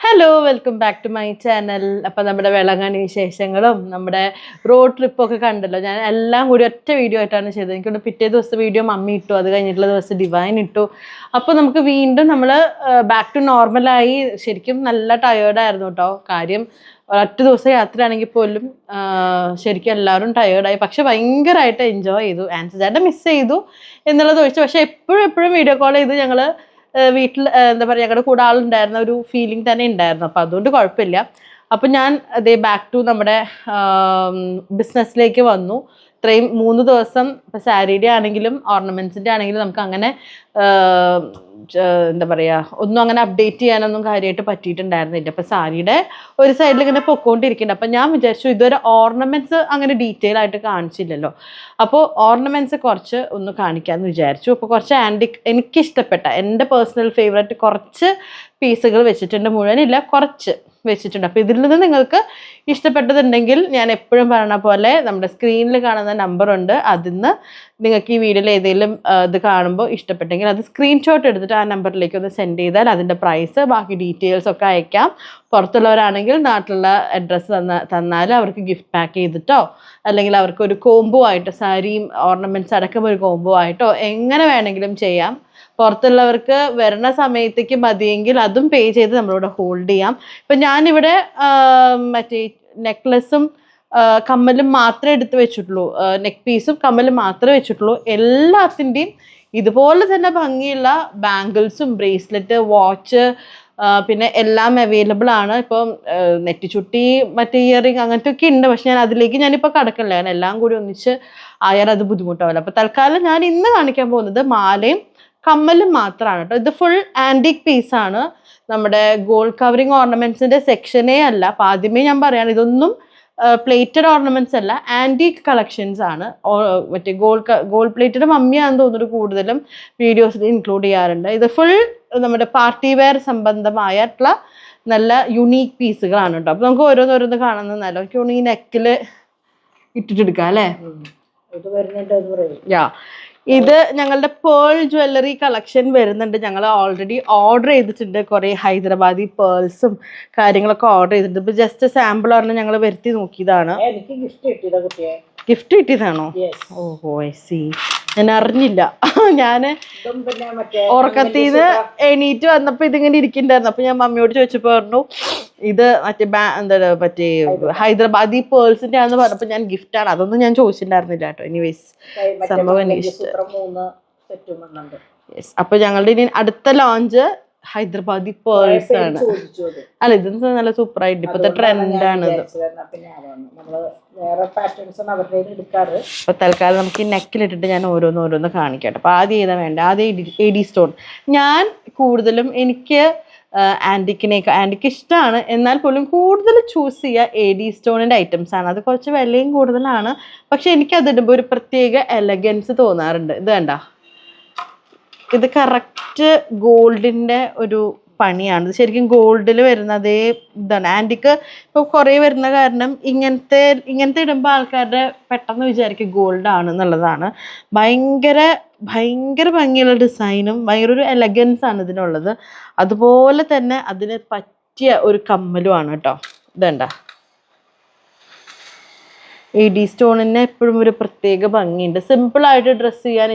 Hello welcome back to my channel. അപ്പം നമ്മുടെ വേളാങ്കണ്ണി വിശേഷങ്ങളും നമ്മുടെ റോഡ് ട്രിപ്പൊക്കെ കണ്ടല്ലോ. ഞാൻ എല്ലാം കൂടി ഒറ്റ വീഡിയോ ആയിട്ടാണ് ചെയ്തത്. എനിക്കൊണ്ട് പിറ്റേ ദിവസത്തെ വീഡിയോ മമ്മി ഇട്ടു, അത് കഴിഞ്ഞിട്ടുള്ള ദിവസം ഡിവൈൻ ഇട്ടു. അപ്പോൾ നമുക്ക് വീണ്ടും നമ്മൾ ബാക്ക് ടു നോർമലായി. ശരിക്കും നല്ല ടയേർഡായിരുന്നു കേട്ടോ. കാര്യം ഒറ്റ ദിവസം യാത്രയാണെങ്കിൽ പോലും ശരിക്കും എല്ലാവരും ടയേർഡായി. പക്ഷെ ഭയങ്കരമായിട്ട് എൻജോയ് ചെയ്തു. ആൻസർ ചേട്ടൻ മിസ് ചെയ്തു എന്നുള്ളത് ഒഴിച്ചു. പക്ഷെ എപ്പോഴും വീഡിയോ കോൾ ചെയ്ത് ഞങ്ങൾ വീട്ടിൽ എന്താ പറയുക, ഞങ്ങളുടെ കൂടെ ആളുണ്ടായിരുന്ന ഒരു ഫീലിംഗ് തന്നെ ഉണ്ടായിരുന്നു. അപ്പം അതുകൊണ്ട് കുഴപ്പമില്ല. അപ്പം ഞാൻ അതേ ബാക്ക് ടു നമ്മുടെ ബിസിനസ്സിലേക്ക് വന്നു. ഇത്രയും 3 ദിവസം ഇപ്പം സാരിയുടെ ആണെങ്കിലും ഓർണമെൻറ്റ്സിൻ്റെ ആണെങ്കിലും നമുക്ക് അങ്ങനെ എന്താ പറയുക, ഒന്നും അങ്ങനെ അപ്ഡേറ്റ് ചെയ്യാനൊന്നും കാര്യമായിട്ട് പറ്റിയിട്ടുണ്ടായിരുന്നില്ല. അപ്പം സാരിയുടെ ഒരു സൈഡിൽ ഇങ്ങനെ പൊക്കോണ്ടിരിക്കുന്നുണ്ട്. അപ്പം ഞാൻ വിചാരിച്ചു ഇതൊരു ഓർണമെൻറ്റ്സ് അങ്ങനെ ഡീറ്റെയിൽ ആയിട്ട് കാണിച്ചില്ലല്ലോ, അപ്പോൾ ഓർണമെൻറ്റ്സ് കുറച്ച് ഒന്ന് കാണിക്കാമെന്ന് വിചാരിച്ചു. അപ്പോൾ കുറച്ച് ആൻറ്റിക് എനിക്കിഷ്ടപ്പെട്ട എൻ്റെ പേഴ്സണൽ ഫേവറേറ്റ് കുറച്ച് പീസുകൾ വെച്ചിട്ടുണ്ട്. മുഴുവനില്ല, കുറച്ച് വെച്ചിട്ടുണ്ട്. അപ്പോൾ ഇതിൽ നിന്ന് നിങ്ങൾക്ക് ഇഷ്ടപ്പെട്ടതുണ്ടെങ്കിൽ ഞാൻ എപ്പോഴും പറഞ്ഞ പോലെ നമ്മുടെ സ്ക്രീനിൽ കാണുന്ന നമ്പറുണ്ട്, അതിൽ നിന്ന് നിങ്ങൾക്ക് ഈ വീഡിയോയിൽ ഏതെങ്കിലും ഇത് കാണുമ്പോൾ ഇഷ്ടപ്പെട്ടെങ്കിൽ അത് സ്ക്രീൻഷോട്ട് എടുത്തിട്ട് ആ നമ്പറിലേക്ക് ഒന്ന് സെൻഡ് ചെയ്താൽ അതിൻ്റെ പ്രൈസ് ബാക്കി ഡീറ്റെയിൽസ് ഒക്കെ അയക്കാം. പുറത്തുള്ളവരാണെങ്കിൽ നാട്ടിലുള്ള അഡ്രസ്സ് തന്നാൽ അവർക്ക് ഗിഫ്റ്റ് പാക്ക് ചെയ്തിട്ടോ അല്ലെങ്കിൽ അവർക്ക് ഒരു കോംബോ ആയിട്ട് സാരിയും ഓർണമെൻറ്റ്സ് അടക്കം ഒരു കോംബോ ആയിട്ടോ എങ്ങനെ വേണമെങ്കിലും ചെയ്യാം. പുറത്തുള്ളവർക്ക് വരുന്ന സമയത്തേക്ക് മതിയെങ്കിൽ അതും പേ ചെയ്ത് നമ്മളിവിടെ ഹോൾഡ് ചെയ്യാം. ഇപ്പം ഞാനിവിടെ മറ്റേ നെക്ലസും കമ്മലും മാത്രമേ എടുത്ത് വെച്ചിട്ടുള്ളൂ, നെക്ക് പീസും കമ്മലും മാത്രമേ വെച്ചിട്ടുള്ളൂ. എല്ലാത്തിൻ്റെയും ഇതുപോലെ തന്നെ ഭംഗിയുള്ള ബാംഗിൾസും ബ്രേസ്ലെറ്റ് വാച്ച് പിന്നെ എല്ലാം അവൈലബിൾ ആണ്. ഇപ്പം നെറ്റിച്ചുട്ടി മറ്റേ ഇയറിങ് അങ്ങനത്തെ ഒക്കെ ഉണ്ട്. പക്ഷെ അതിലേക്ക് ഞാനിപ്പോൾ കടക്കണില്ല, കാരണം എല്ലാം കൂടി ഒന്നിച്ച് ആയാൽ അത് ബുദ്ധിമുട്ടാവില്ല. അപ്പോൾ തൽക്കാലം ഞാൻ ഇന്ന് കാണിക്കാൻ പോകുന്നത് മാലയും കമ്മലും മാത്രമാണ് കേട്ടോ. ഇത് ഫുൾ ആൻറ്റിക് പീസാണ്. നമ്മുടെ ഗോൾഡ് കവറിങ് ഓർണമെൻറ്റ്സിൻ്റെ സെക്ഷനേ അല്ല. അപ്പം ആദ്യമേ ഞാൻ പറയാണ്, ഇതൊന്നും പ്ലേറ്റഡ് ഓർണമെൻറ്റ്സ് അല്ല, ആൻറ്റിക് കളക്ഷൻസ് ആണ്. മറ്റേ ഗോൾഡ് പ്ലേറ്റഡ് മമ്മിയാണെന്ന് തോന്നുന്നു കൂടുതലും വീഡിയോസിൽ ഇൻക്ലൂഡ് ചെയ്യാറുണ്ട്. ഇത് ഫുൾ നമ്മുടെ പാർട്ടി വെയർ സംബന്ധമായിട്ടുള്ള നല്ല യുണീക്ക് പീസുകളാണ് കേട്ടോ. അപ്പോൾ നമുക്ക് ഓരോന്നോരോന്ന് കാണുന്നതല്ലോ. എനിക്ക് ഈ നെക്കിൽ ഇട്ടിട്ടെടുക്കാം അല്ലേ. യാ, ഇത് ഞങ്ങളുടെ പേൾ ജ്വല്ലറി കളക്ഷൻ വരുന്നുണ്ട്. ഞങ്ങൾ ഓൾറെഡി ഓർഡർ ചെയ്തിട്ടുണ്ട് കുറേ ഹൈദരാബാദി പേൾസും കാര്യങ്ങളൊക്കെ ഓർഡർ ചെയ്തിട്ടുണ്ട്. ഇപ്പൊ ജസ്റ്റ് സാമ്പിൾ പറഞ്ഞ് ഞങ്ങൾ വരുത്തി നോക്കിയതാണ്. ഗിഫ്റ്റ് കിട്ടിയതാണോ? ഓഹോ, ഐ സി. ഞാൻ അറിഞ്ഞില്ല. ഞാൻ ഉറക്കത്തിന്ന് എണീറ്റ് വന്നപ്പോൾ ഇതിങ്ങനെ ഇരിക്കണ്ടായിരുന്നു. അപ്പൊ ഞാൻ മമ്മിയോട് ചോദിച്ചപ്പോൾ പറഞ്ഞു ഇത് മറ്റേ എന്താണ് മറ്റേ ഹൈദരാബാദി പേൾസിന്റെ ആണെന്ന് പറഞ്ഞപ്പോൾ ഞാൻ ഗിഫ്റ്റാണ്, അതൊന്നും ഞാൻ ചോദിച്ചിട്ടുണ്ടായിരുന്നില്ല കേട്ടോ. എനിവേസ് സംഭവം എനിക്ക് ഇഷ്ടം. അപ്പൊ ഞങ്ങളുടെ ഇനി അടുത്ത ലോഞ്ച് ഹൈദരാബാദി പേൾസ് ആണ്. അല്ല, ഇത് നല്ല സൂപ്പർ ആയിട്ട് ഇപ്പത്തെ ട്രെൻഡാണ് ഇത്. അപ്പൊ തൽക്കാലം നമുക്ക് ഈ നെക്കിലിട്ടിട്ട് ഞാൻ ഓരോന്ന് കാണിക്കട്ടെ. അപ്പൊ ആദ്യം ഏതാ വേണ്ട? ആദ്യം എഡി സ്റ്റോൺ. ഞാൻ കൂടുതലും എനിക്ക് ആൻറ്റിക് ഇഷ്ടമാണ്, എന്നാൽ പോലും കൂടുതൽ ചൂസ് ചെയ്യുക എഡി സ്റ്റോണിൻ്റെ ഐറ്റംസ് ആണ്. അത് കുറച്ച് വിലയും കൂടുതലാണ്, പക്ഷെ എനിക്കതിടുമ്പോൾ ഒരു പ്രത്യേക എലഗൻസ് തോന്നാറുണ്ട്. ഇത് വേണ്ട, ഇത് കറക്റ്റ് ഗോൾഡിൻ്റെ ഒരു പണിയാണ്. ഇത് ശരിക്കും ഗോൾഡിൽ വരുന്ന അതേ ഇതാണ്. ആൻറ്റിക്ക് ഇപ്പോൾ കുറേ വരുന്ന കാരണം ഇങ്ങനത്തെ ഇടുമ്പോൾ ആൾക്കാരുടെ പെട്ടെന്ന് വിചാരിക്കും ഗോൾഡ് ആണ് എന്നുള്ളതാണ്. ഭയങ്കര ഭംഗിയുള്ള ഡിസൈനും ഭയങ്കര ഒരു എലഗൻസ് ആണ് ഇതിനുള്ളത്. അതുപോലെ തന്നെ അതിന് പറ്റിയ ഒരു കമ്മലുമാണ് കേട്ടോ. ഇതണ്ട, എഡി സ്റ്റോണിന് എപ്പോഴും ഒരു പ്രത്യേക ഭംഗിയുണ്ട്. സിമ്പിളായിട്ട് ഡ്രസ്സ് ചെയ്യാൻ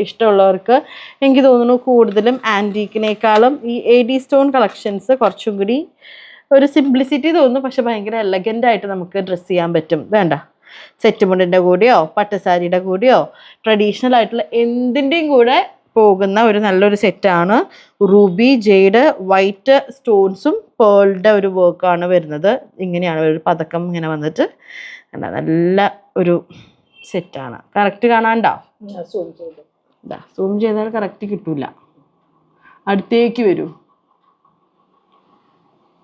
ഇഷ്ടമുള്ളവർക്ക് എനിക്ക് തോന്നുന്നു കൂടുതലും ആൻറ്റീക്കിനേക്കാളും ഈ എഡി സ്റ്റോൺ കളക്ഷൻസ് കുറച്ചും കൂടി ഒരു സിംപ്ലിസിറ്റി തോന്നുന്നു, പക്ഷെ ഭയങ്കര എലഗൻ്റായിട്ട് നമുക്ക് ഡ്രസ്സ് ചെയ്യാൻ പറ്റും. വേണ്ട, സെറ്റ് മുണ്ടിൻ്റെ കൂടെയോ പട്ടുസാരിയുടെ കൂടെയോ ട്രഡീഷണൽ ആയിട്ടുള്ള എന്തിൻ്റെയും കൂടെ പോകുന്ന ഒരു നല്ലൊരു സെറ്റാണ്. റൂബി, ജെയ്ഡ്, വൈറ്റ് സ്റ്റോൺസും പേളിൻ്റെ ഒരു വർക്കാണ് വരുന്നത്. ഇങ്ങനെയാണ് ഒരു പതക്കം ഇങ്ങനെ വന്നിട്ട് നല്ല ഒരു സെറ്റാണ്. കറക്റ്റ് കാണാണ്ടോ? സൂം ചെയ്താൽ കറക്റ്റ് കിട്ടൂല. അടുത്തേക്ക് വരൂ,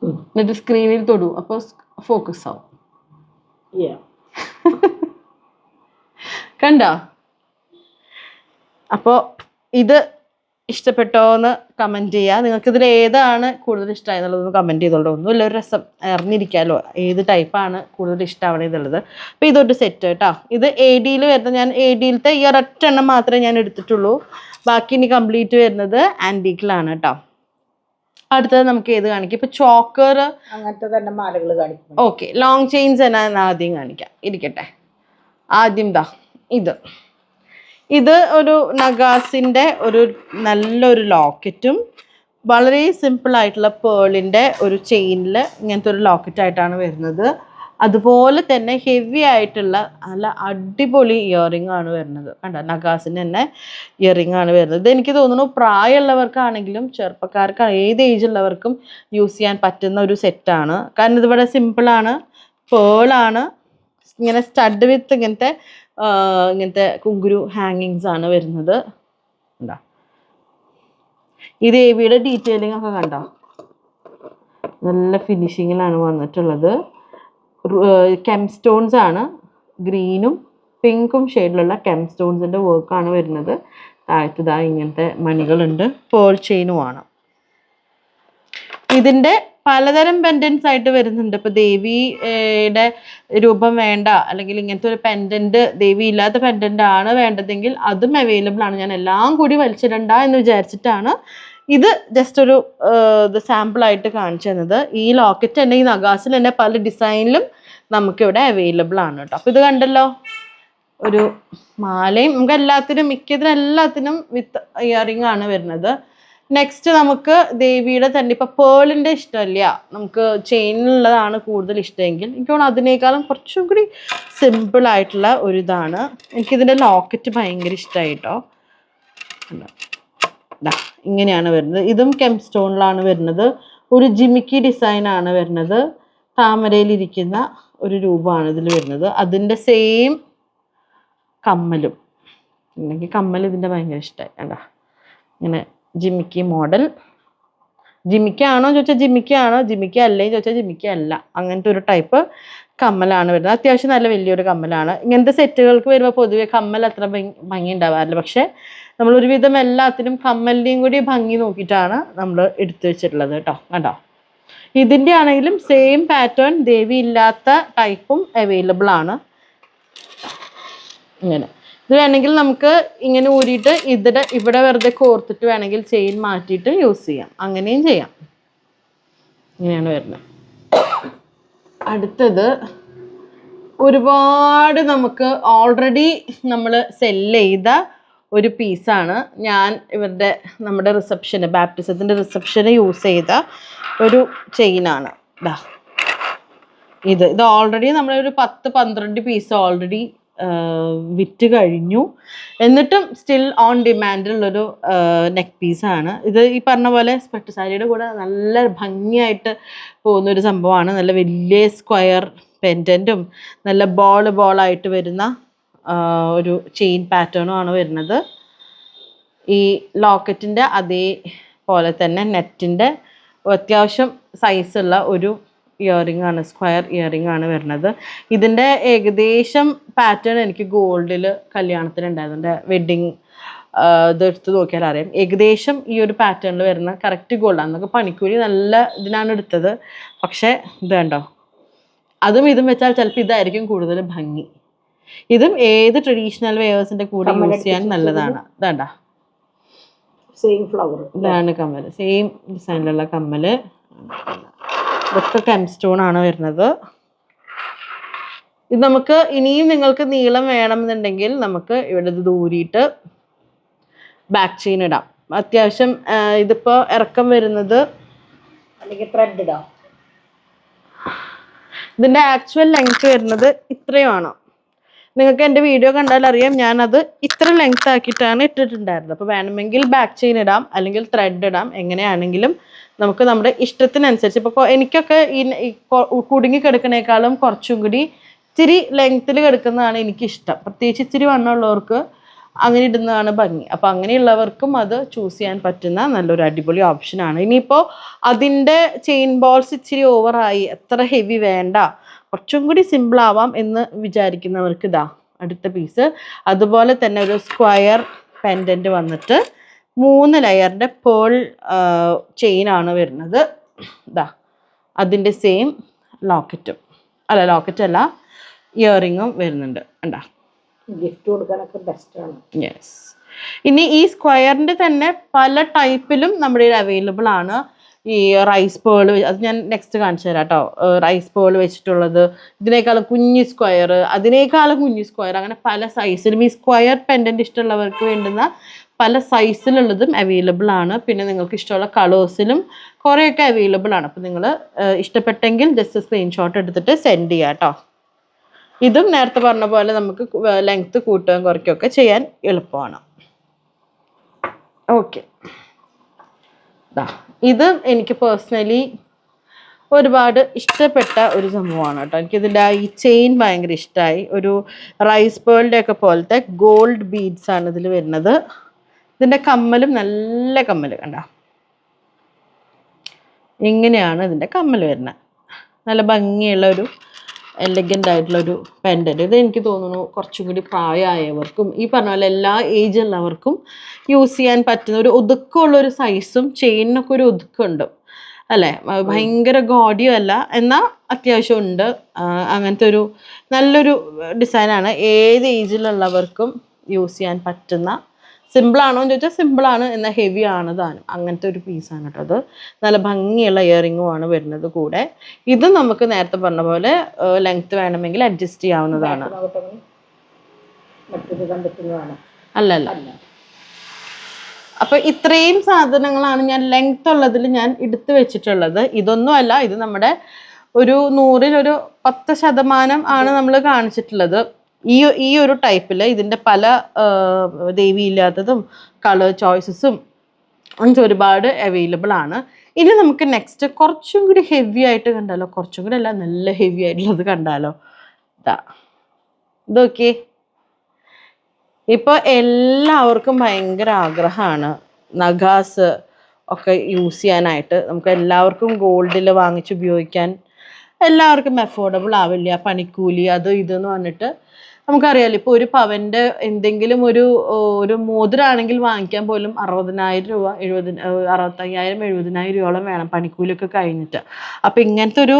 എന്നിട്ട് സ്ക്രീനിൽ തൊടൂ, അപ്പോൾ ഫോക്കസ് ആവും. കണ്ടോ? അപ്പോൾ ഇത് ഇഷ്ടപ്പെട്ടോന്ന് കമൻറ്റ് ചെയ്യുക. നിങ്ങൾക്കിതിൽ ഏതാണ് കൂടുതൽ ഇഷ്ടമായി എന്നുള്ളതൊന്ന് കമൻറ്റ് ചെയ്തോളൂ. ഒന്നുമില്ല, ഒരു രസം അറിഞ്ഞിരിക്കാമല്ലോ ഏത് ടൈപ്പാണ് കൂടുതൽ ഇഷ്ടമാവണേ എന്നുള്ളത്. അപ്പോൾ ഇതൊരു സെറ്റ് കേട്ടോ. ഇത് എ ഡിയിൽ വരുന്ന, ഞാൻ എ ഡിയിലത്തെ ഈ ഒരൊറ്റ എണ്ണം മാത്രമേ ഞാൻ എടുത്തിട്ടുള്ളൂ. ബാക്കി ഇനി കംപ്ലീറ്റ് വരുന്നത് ആൻറ്റീക്കിലാണ് കേട്ടോ. അടുത്തത് നമുക്ക് ഏത് കാണിക്കാം? ഇപ്പൊ ചോക്കർ അങ്ങനത്തെ തന്നെ മാലകൾ കാണിക്കും. ഓക്കെ, ലോങ് ചെയിൻസ് തന്നെ ആദ്യം കാണിക്കാം. ഇരിക്കട്ടെ, ആദ്യം ഇത് ഒരു നഗാസിന്റെ ഒരു നല്ലൊരു ലോക്കറ്റും വളരെ സിമ്പിൾ ആയിട്ടുള്ള പേളിന്റെ ഒരു ചെയിനിൽ ഇങ്ങനത്തെ ഒരു ലോക്കറ്റ് ആയിട്ടാണ് വരുന്നത്. അതുപോലെ തന്നെ ഹെവി ആയിട്ടുള്ള നല്ല അടിപൊളി ഇയറിംഗ് ആണ് വരുന്നത്. കണ്ടോ, നഗാസിൻ്റെ തന്നെ ഇയറിംഗ് ആണ് വരുന്നത്. ഇത് എനിക്ക് തോന്നുന്നു പ്രായമുള്ളവർക്കാണെങ്കിലും ചെറുപ്പക്കാർക്ക് ഏത് ഏജുള്ളവർക്കും യൂസ് ചെയ്യാൻ പറ്റുന്ന ഒരു സെറ്റാണ്. കാരണം ഇതിവിടെ സിമ്പിളാണ്, പേളാണ്, ഇങ്ങനെ സ്റ്റഡ് വിത്ത് ഇങ്ങനത്തെ കുങ്കുരു ഹാങ്ങിങ്സ് ആണ് വരുന്നത്. കണ്ടോ, ഈ ദേവിയുടെ ഡീറ്റെയിലിംഗ് ഒക്കെ കണ്ടോ, നല്ല ഫിനിഷിങ്ങിലാണ് വന്നിട്ടുള്ളത്. കെം സ്റ്റോൺസ് ആണ്, ഗ്രീനും പിങ്കും ഷെയ്ഡിലുള്ള കെം സ്റ്റോൺസിൻ്റെ വർക്കാണ് വരുന്നത്. താഴത്തതാ ഇങ്ങനത്തെ മണികളുണ്ട്, പേൾ ചെയിനുമാണ്. ഇതിൻ്റെ പലതരം പെൻഡൻസ് ആയിട്ട് വരുന്നുണ്ട്. ഇപ്പോൾ ദേവിയുടെ രൂപം വേണ്ട, അല്ലെങ്കിൽ ഇങ്ങനത്തെ ഒരു പെൻഡൻറ്റ്, ദേവി ഇല്ലാത്ത പെൻഡൻ്റ് ആണ് വേണ്ടതെങ്കിൽ അതും അവൈലബിൾ ആണ്. ഞാൻ എല്ലാം കൂടി വലിച്ചിടണ്ട എന്ന് വിചാരിച്ചിട്ടാണ് ഇത് ജസ്റ്റ് ഒരു ഇത് സാമ്പിളായിട്ട് കാണിച്ചു തന്നത്. ഈ ലോക്കറ്റ് തന്നെ ഈ നഗാസിൽ തന്നെ പല ഡിസൈനിലും നമുക്കിവിടെ അവൈലബിൾ ആണ് കേട്ടോ. അപ്പോൾ ഇത് കണ്ടല്ലോ, ഒരു മാലയും നമുക്ക് എല്ലാത്തിനും വിത്ത് ഇയറിംഗ് ആണ് വരുന്നത്. നെക്സ്റ്റ് നമുക്ക് ദേവിയുടെ തന്നെ ഇപ്പം പേളിൻ്റെ ഇഷ്ടമില്ല, നമുക്ക് ചെയിനിലുള്ളതാണ് കൂടുതൽ ഇഷ്ടമെങ്കിൽ എനിക്ക് തോന്നുന്നു അതിനേക്കാളും കുറച്ചും കൂടി സിമ്പിളായിട്ടുള്ള ഒരിതാണ്. എനിക്കിതിൻ്റെ ലോക്കറ്റ് ഭയങ്കര ഇഷ്ടമായി കേട്ടോ. ഇങ്ങനെയാണ് വരുന്നത്. ഇതും കെം സ്റ്റോണിലാണ് വരുന്നത്. ഒരു ജിമിക്കി ഡിസൈനാണ് വരുന്നത്. താമരയിലിരിക്കുന്ന ഒരു രൂപമാണ് ഇതിൽ വരുന്നത്. അതിൻ്റെ സെയിം കമ്മലും, എനിക്ക് കമ്മൽ ഇതിൻ്റെ ഭയങ്കര ഇഷ്ടമായി. കണ്ടാ, ഇങ്ങനെ ജിമിക്കി മോഡൽ. ജിമിക്കാണോ ചോദിച്ചാൽ ജിമിക്കാണോ, ജിമിക്ക അല്ലേ ചോദിച്ചാൽ ജിമിക്ക അല്ല, അങ്ങനത്തെ ഒരു ടൈപ്പ് കമ്മലാണ് വരുന്നത്. അത്യാവശ്യം നല്ല വലിയൊരു കമ്മലാണ്. ഇങ്ങനത്തെ സെറ്റുകൾക്ക് വരുമ്പോൾ പൊതുവെ കമ്മൽ അത്ര ഭംഗി ഉണ്ടാവാറില്ല. പക്ഷെ നമ്മൾ ഒരുവിധം എല്ലാത്തിനും കമ്മലിൻ്റെയും കൂടി ഭംഗി നോക്കിയിട്ടാണ് നമ്മൾ എടുത്തു വെച്ചിട്ടുള്ളത് കേട്ടോ. കണ്ടോ, ഇതിൻ്റെ ആണെങ്കിലും സെയിം പാറ്റേൺ, ദേവി ഇല്ലാത്ത ടൈപ്പും അവൈലബിൾ ആണ്. ഇങ്ങനെ ഇത് വേണമെങ്കിൽ നമുക്ക് ഇങ്ങനെ ഊരിയിട്ട് ഇവിടെ വെറുതെ കോർത്തിട്ട് വേണമെങ്കിൽ ചെയിൻ മാറ്റിയിട്ട് യൂസ് ചെയ്യാം, അങ്ങനെയും ചെയ്യാം. ഇങ്ങനെയാണ് വരുന്നത്. അടുത്തത് ഒരുപാട് നമുക്ക് ഓൾറെഡി നമ്മൾ സെല്ല് ചെയ്ത ഒരു പീസാണ്. ഞാൻ നമ്മുടെ റിസപ്ഷന്, ബാപ്റ്റിസത്തിൻ്റെ റിസപ്ഷന് യൂസ് ചെയ്ത ഒരു ചെയിനാണ്. ഇത് ഓൾറെഡി നമ്മളൊരു 10-12 പീസ് ഓൾറെഡി വിറ്റ് കഴിഞ്ഞു. എന്നിട്ടും സ്റ്റിൽ ഓൺ ഡിമാൻഡിലുള്ളൊരു നെക്ക് പീസാണ് ഇത്. ഈ പറഞ്ഞ പോലെ പട്ട് സാരിയുടെ കൂടെ നല്ല ഭംഗിയായിട്ട് പോകുന്നൊരു സംഭവമാണ്. നല്ല വലിയ സ്ക്വയർ പെൻഡൻറ്റും നല്ല ബോളായിട്ട് വരുന്ന ഒരു ചെയിൻ പാറ്റേണും ആണ് വരുന്നത്. ഈ ലോക്കറ്റിൻ്റെ അതേപോലെ തന്നെ നെറ്റിൻ്റെ അത്യാവശ്യം സൈസുള്ള ഒരു ഇയറിംഗ് ആണ്, സ്ക്വയർ ഇയറിംഗ് ആണ് വരുന്നത്. ഇതിൻ്റെ ഏകദേശം പാറ്റേൺ എനിക്ക് ഗോൾഡിൽ കല്യാണത്തിനുണ്ടായിരുന്നു. എൻ്റെ വെഡ്ഡിങ് ഇതെടുത്ത് നോക്കിയാൽ അറിയാം. ഏകദേശം ഈ ഒരു പാറ്റേണിൽ വരുന്ന കറക്റ്റ് ഗോൾഡാണ്. നമുക്ക് പണിക്കൂലി നല്ല ഇതിനാണ് എടുത്തത്. പക്ഷേ ഇത് കണ്ടോ, അതും ഇതും വെച്ചാൽ ചിലപ്പോൾ ഇതായിരിക്കും കൂടുതൽ ഭംഗി. ഇതും ഏത് ട്രഡീഷണൽ വെയേഴ്സിൻ്റെ കൂടെ യൂസ് ചെയ്യാൻ നല്ലതാണ്. ഇതാണ്ട സെയിം ഫ്ലവർ, ഇതാണ് കമ്മൽ, സെയിം ഡിസൈനിലുള്ള കമ്മൽ. ഇതൊക്കെ കെം സ്റ്റോൺ ആണ് വരുന്നത്. ഇത് നമുക്ക് ഇനിയും നിങ്ങൾക്ക് നീളം വേണമെന്നുണ്ടെങ്കിൽ നമുക്ക് ഇവിടെ ഇത് ദൂരിയിട്ട് ബാക്ക് ചെയിൻ ഇടാം. അത്യാവശ്യം ഇതിപ്പോൾ ഇറക്കം വരുന്നത്, അല്ലെങ്കിൽ ത്രെഡ് ഇടാം. ഇതിൻ്റെ ആക്ച്വൽ ലെങ്ത് വരുന്നത് ഇത്രയുമാണ്. നിങ്ങൾക്ക് എൻ്റെ വീഡിയോ കണ്ടാൽ അറിയാം, ഞാനത് ഇത്ര ലെങ്ത് ആക്കിയിട്ടാണ് ഇട്ടിട്ടുണ്ടായിരുന്നത്. അപ്പോൾ വേണമെങ്കിൽ ബാക്ക് ചെയിൻ ഇടാം, അല്ലെങ്കിൽ ത്രെഡ് ഇടാം. എങ്ങനെയാണെങ്കിലും നമുക്ക് നമ്മുടെ ഇഷ്ടത്തിനനുസരിച്ച്. ഇപ്പോൾ എനിക്കൊക്കെ ഈ കുടുങ്ങി കിടക്കുന്നേക്കാളും കുറച്ചും കൂടി ഇച്ചിരി ലെങ്ത്തിൽ കിടക്കുന്നതാണ് എനിക്കിഷ്ടം. പ്രത്യേകിച്ച് ഇച്ചിരി വണ്ണമുള്ളവർക്ക് അങ്ങനെ ഇടുന്നതാണ് ഭംഗി. അപ്പോൾ അങ്ങനെയുള്ളവർക്കും അത് ചൂസ് ചെയ്യാൻ പറ്റുന്ന നല്ലൊരു അടിപൊളി ഓപ്ഷനാണ്. ഇനിയിപ്പോൾ അതിൻ്റെ ചെയിൻ ബോൾസ് ഇച്ചിരി ഓവറായി, എത്ര ഹെവി വേണ്ട, കുറച്ചും കൂടി സിമ്പിൾ ആവാം എന്ന് വിചാരിക്കുന്നവർക്ക് ഇതാ അടുത്ത പീസ്. അതുപോലെ തന്നെ ഒരു സ്ക്വയർ പെൻഡൻറ്റ് വന്നിട്ട് 3 ലെയറിൻ്റെ പേൾ ചെയിനാണ് വരുന്നത്. ഇതാ അതിൻ്റെ സെയിം ലോക്കറ്റല്ല ഇയറിങ്ങും വരുന്നുണ്ട്. കണ്ടാ, ഗിഫ്റ്റ് കൊടുക്കാനൊക്കെ ബെസ്റ്റാണ്. യെസ്. ഇനി ഈ സ്ക്വയറിൻ്റെ തന്നെ പല ടൈപ്പിലും നമ്മുടെ അവൈലബിൾ ആണ്. ഈ റൈസ് പേൾ, അത് ഞാൻ നെക്സ്റ്റ് കാണിച്ചു തരാം കേട്ടോ. റൈസ് പേൾ വെച്ചിട്ടുള്ളത്, ഇതിനേക്കാളും കുഞ്ഞ് സ്ക്വയർ, അതിനേക്കാളും കുഞ്ഞ് സ്ക്വയർ, അങ്ങനെ പല സൈസിലും ഈ സ്ക്വയർ പെൻഡൻറ്റ് ഇഷ്ടമുള്ളവർക്ക് വേണ്ടുന്ന പല സൈസിലുള്ളതും അവൈലബിൾ ആണ്. പിന്നെ നിങ്ങൾക്ക് ഇഷ്ടമുള്ള കളേഴ്സിലും കുറേയൊക്കെ അവൈലബിൾ ആണ്. അപ്പോൾ നിങ്ങൾ ഇഷ്ടപ്പെട്ടെങ്കിൽ ജസ്റ്റ് സ്ക്രീൻഷോട്ട് എടുത്തിട്ട് സെൻഡ് ചെയ്യാം കേട്ടോ. ഇതും നേരത്തെ പറഞ്ഞ പോലെ നമുക്ക് ലെങ്ത്ത് കൂട്ടുകയും കുറയ്ക്കുകയൊക്കെ ചെയ്യാൻ എളുപ്പമാണ്. ഓക്കെ, ഇത് എനിക്ക് പേഴ്സണലി ഒരുപാട് ഇഷ്ടപ്പെട്ട ഒരു സംഭവമാണ് കേട്ടോ. എനിക്കിതിൻ്റെ ഈ ചെയിൻ ഭയങ്കര ഇഷ്ടമായി. ഒരു റൈസ് പേളിൻ്റെ ഒക്കെ പോലത്തെ ഗോൾഡ് ബീഡ്സ് ആണ് ഇതിൽ വരുന്നത്. ഇതിൻ്റെ കമ്മലും നല്ല കമ്മൽ കണ്ട, ഇങ്ങനെയാണ് ഇതിൻ്റെ കമ്മൽ വരുന്നത്. നല്ല ഭംഗിയുള്ള ഒരു എലഗൻ്റ് ആയിട്ടുള്ളൊരു പെൻഡൻറ്റ്. ഇത് എനിക്ക് തോന്നുന്നു കുറച്ചും കൂടി പ്രായമായവർക്കും ഈ പറഞ്ഞ പോലെ എല്ലാ ഏജ് ഉള്ളവർക്കും യൂസ് ചെയ്യാൻ പറ്റുന്ന ഒരു ഒതുക്കമുള്ളൊരു സൈസും ചെയിനൊക്കെ ഒരു ഒതുക്കമുണ്ട് അല്ലേ. ഭയങ്കര ഗോഡിയും അല്ല, എന്നാൽ അത്യാവശ്യം ഉണ്ട്. അങ്ങനത്തെ ഒരു നല്ലൊരു ഡിസൈനാണ്. ഏത് ഏജിലുള്ളവർക്കും യൂസ് ചെയ്യാൻ പറ്റുന്ന, സിമ്പിളാണോ എന്ന് ചോദിച്ചാൽ സിമ്പിളാണ്, എന്നാൽ ഹെവി ആണ് താനും. അങ്ങനത്തെ ഒരു പീസാണ് കേട്ടോ അത്. നല്ല ഭംഗിയുള്ള ഇയറിങ്ങുമാണ് വരുന്നത് കൂടെ. ഇത് നമുക്ക് നേരത്തെ പറഞ്ഞ പോലെ ലെങ്ത് വേണമെങ്കിൽ അഡ്ജസ്റ്റ് ചെയ്യാവുന്നതാണ്. അല്ലല്ല. അപ്പോൾ ഇത്രയും സാധനങ്ങളാണ് ഞാൻ ലെങ്ത് ഉള്ളതിൽ ഞാൻ എടുത്തു വെച്ചിട്ടുള്ളത്. ഇതൊന്നും അല്ല, ഇത് നമ്മുടെ ഒരു 100-ൽ 10% ആണ് നമ്മൾ കാണിച്ചിട്ടുള്ളത്. ഈ ഒരു ടൈപ്പിൽ ഇതിൻ്റെ പല ദേവിയില്ലാത്തതും കളർ ചോയ്സസും അങ്ങനത്തെ ഒരുപാട് അവൈലബിൾ ആണ്. ഇനി നമുക്ക് നെക്സ്റ്റ് കുറച്ചും കൂടി ഹെവി ആയിട്ട് കണ്ടാലോ, കുറച്ചും കൂടി അല്ല, നല്ല ഹെവി ആയിട്ടുള്ളത് കണ്ടാലോ. ഇതൊക്കെ ഇപ്പോൾ എല്ലാവർക്കും ഭയങ്കര ആഗ്രഹമാണ് നഗാസ് ഒക്കെ യൂസ് ചെയ്യാനായിട്ട്. നമുക്ക് എല്ലാവർക്കും ഗോൾഡിൽ വാങ്ങിച്ച് ഉപയോഗിക്കാൻ എല്ലാവർക്കും അഫോർഡബിൾ ആവില്ല. പണിക്കൂലി അത് ഇതെന്ന് പറഞ്ഞിട്ട് നമുക്കറിയാമല്ലോ. ഇപ്പോൾ ഒരു പവൻ്റെ എന്തെങ്കിലും ഒരു മോതിരാണെങ്കിൽ വാങ്ങിക്കാൻ പോലും 60,000 രൂപ, 65,000 70,000 രൂപയോളം വേണം പണിക്കൂലിയൊക്കെ കഴിഞ്ഞിട്ട്. അപ്പം ഇങ്ങനത്തെ ഒരു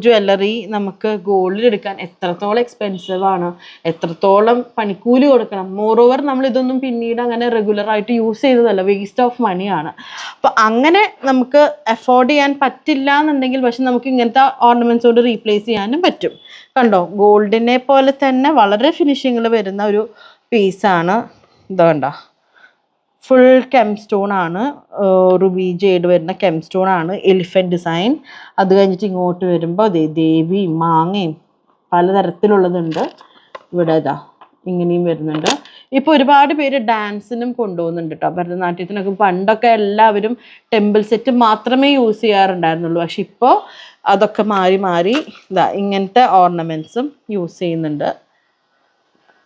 ജ്വല്ലറി നമുക്ക് ഗോൾഡിൽ എടുക്കാൻ എത്രത്തോളം എക്സ്പെൻസീവ് ആണ്, എത്രത്തോളം പണിക്കൂലി കൊടുക്കണം. മോറോവർ നമ്മൾ ഇതൊന്നും പിന്നീട് അങ്ങനെ റെഗുലറായിട്ട് യൂസ് ചെയ്തതല്ല, വേസ്റ്റ് ഓഫ് മണിയാണ്. അപ്പം അങ്ങനെ നമുക്ക് അഫോർഡ് ചെയ്യാൻ പറ്റില്ല എന്നുണ്ടെങ്കിൽ പക്ഷെ നമുക്ക് ഇങ്ങനത്തെ ഓർണമെൻറ്റ്സ് കൊണ്ട് റീപ്ലേസ് ചെയ്യാനും പറ്റും. കണ്ടോ, ഗോൾഡിനെ പോലെ തന്നെ വളരെ ഫിനിഷിങ്ങിൽ വരുന്ന ഒരു പീസാണ് ഇത്. കണ്ടോ, ഫുൾ കെം സ്റ്റോൺ ആണ്, റുബി ജേഡ് വരുന്ന കെം സ്റ്റോൺ ആണ്, എലിഫൻറ്റ് ഡിസൈൻ. അത് കഴിഞ്ഞിട്ട് ഇങ്ങോട്ട് വരുമ്പോൾ ദേവിയും മാങ്ങയും പലതരത്തിലുള്ളതുണ്ട്. ഇവിടെ ഇങ്ങനെയും വരുന്നുണ്ട്. ഇപ്പോൾ ഒരുപാട് പേര് ഡാൻസിനും കൊണ്ടുപോകുന്നുണ്ട് കേട്ടോ. ഭരതനാട്യത്തിനൊക്കെ പണ്ടൊക്കെ എല്ലാവരും ടെമ്പിൾ സെറ്റ് മാത്രമേ യൂസ് ചെയ്യാറുണ്ടായിരുന്നുള്ളൂ. പക്ഷെ ഇപ്പോൾ അതൊക്കെ മാറി ഇങ്ങനത്തെ ഓർണമെൻറ്റ്സും യൂസ് ചെയ്യുന്നുണ്ട്.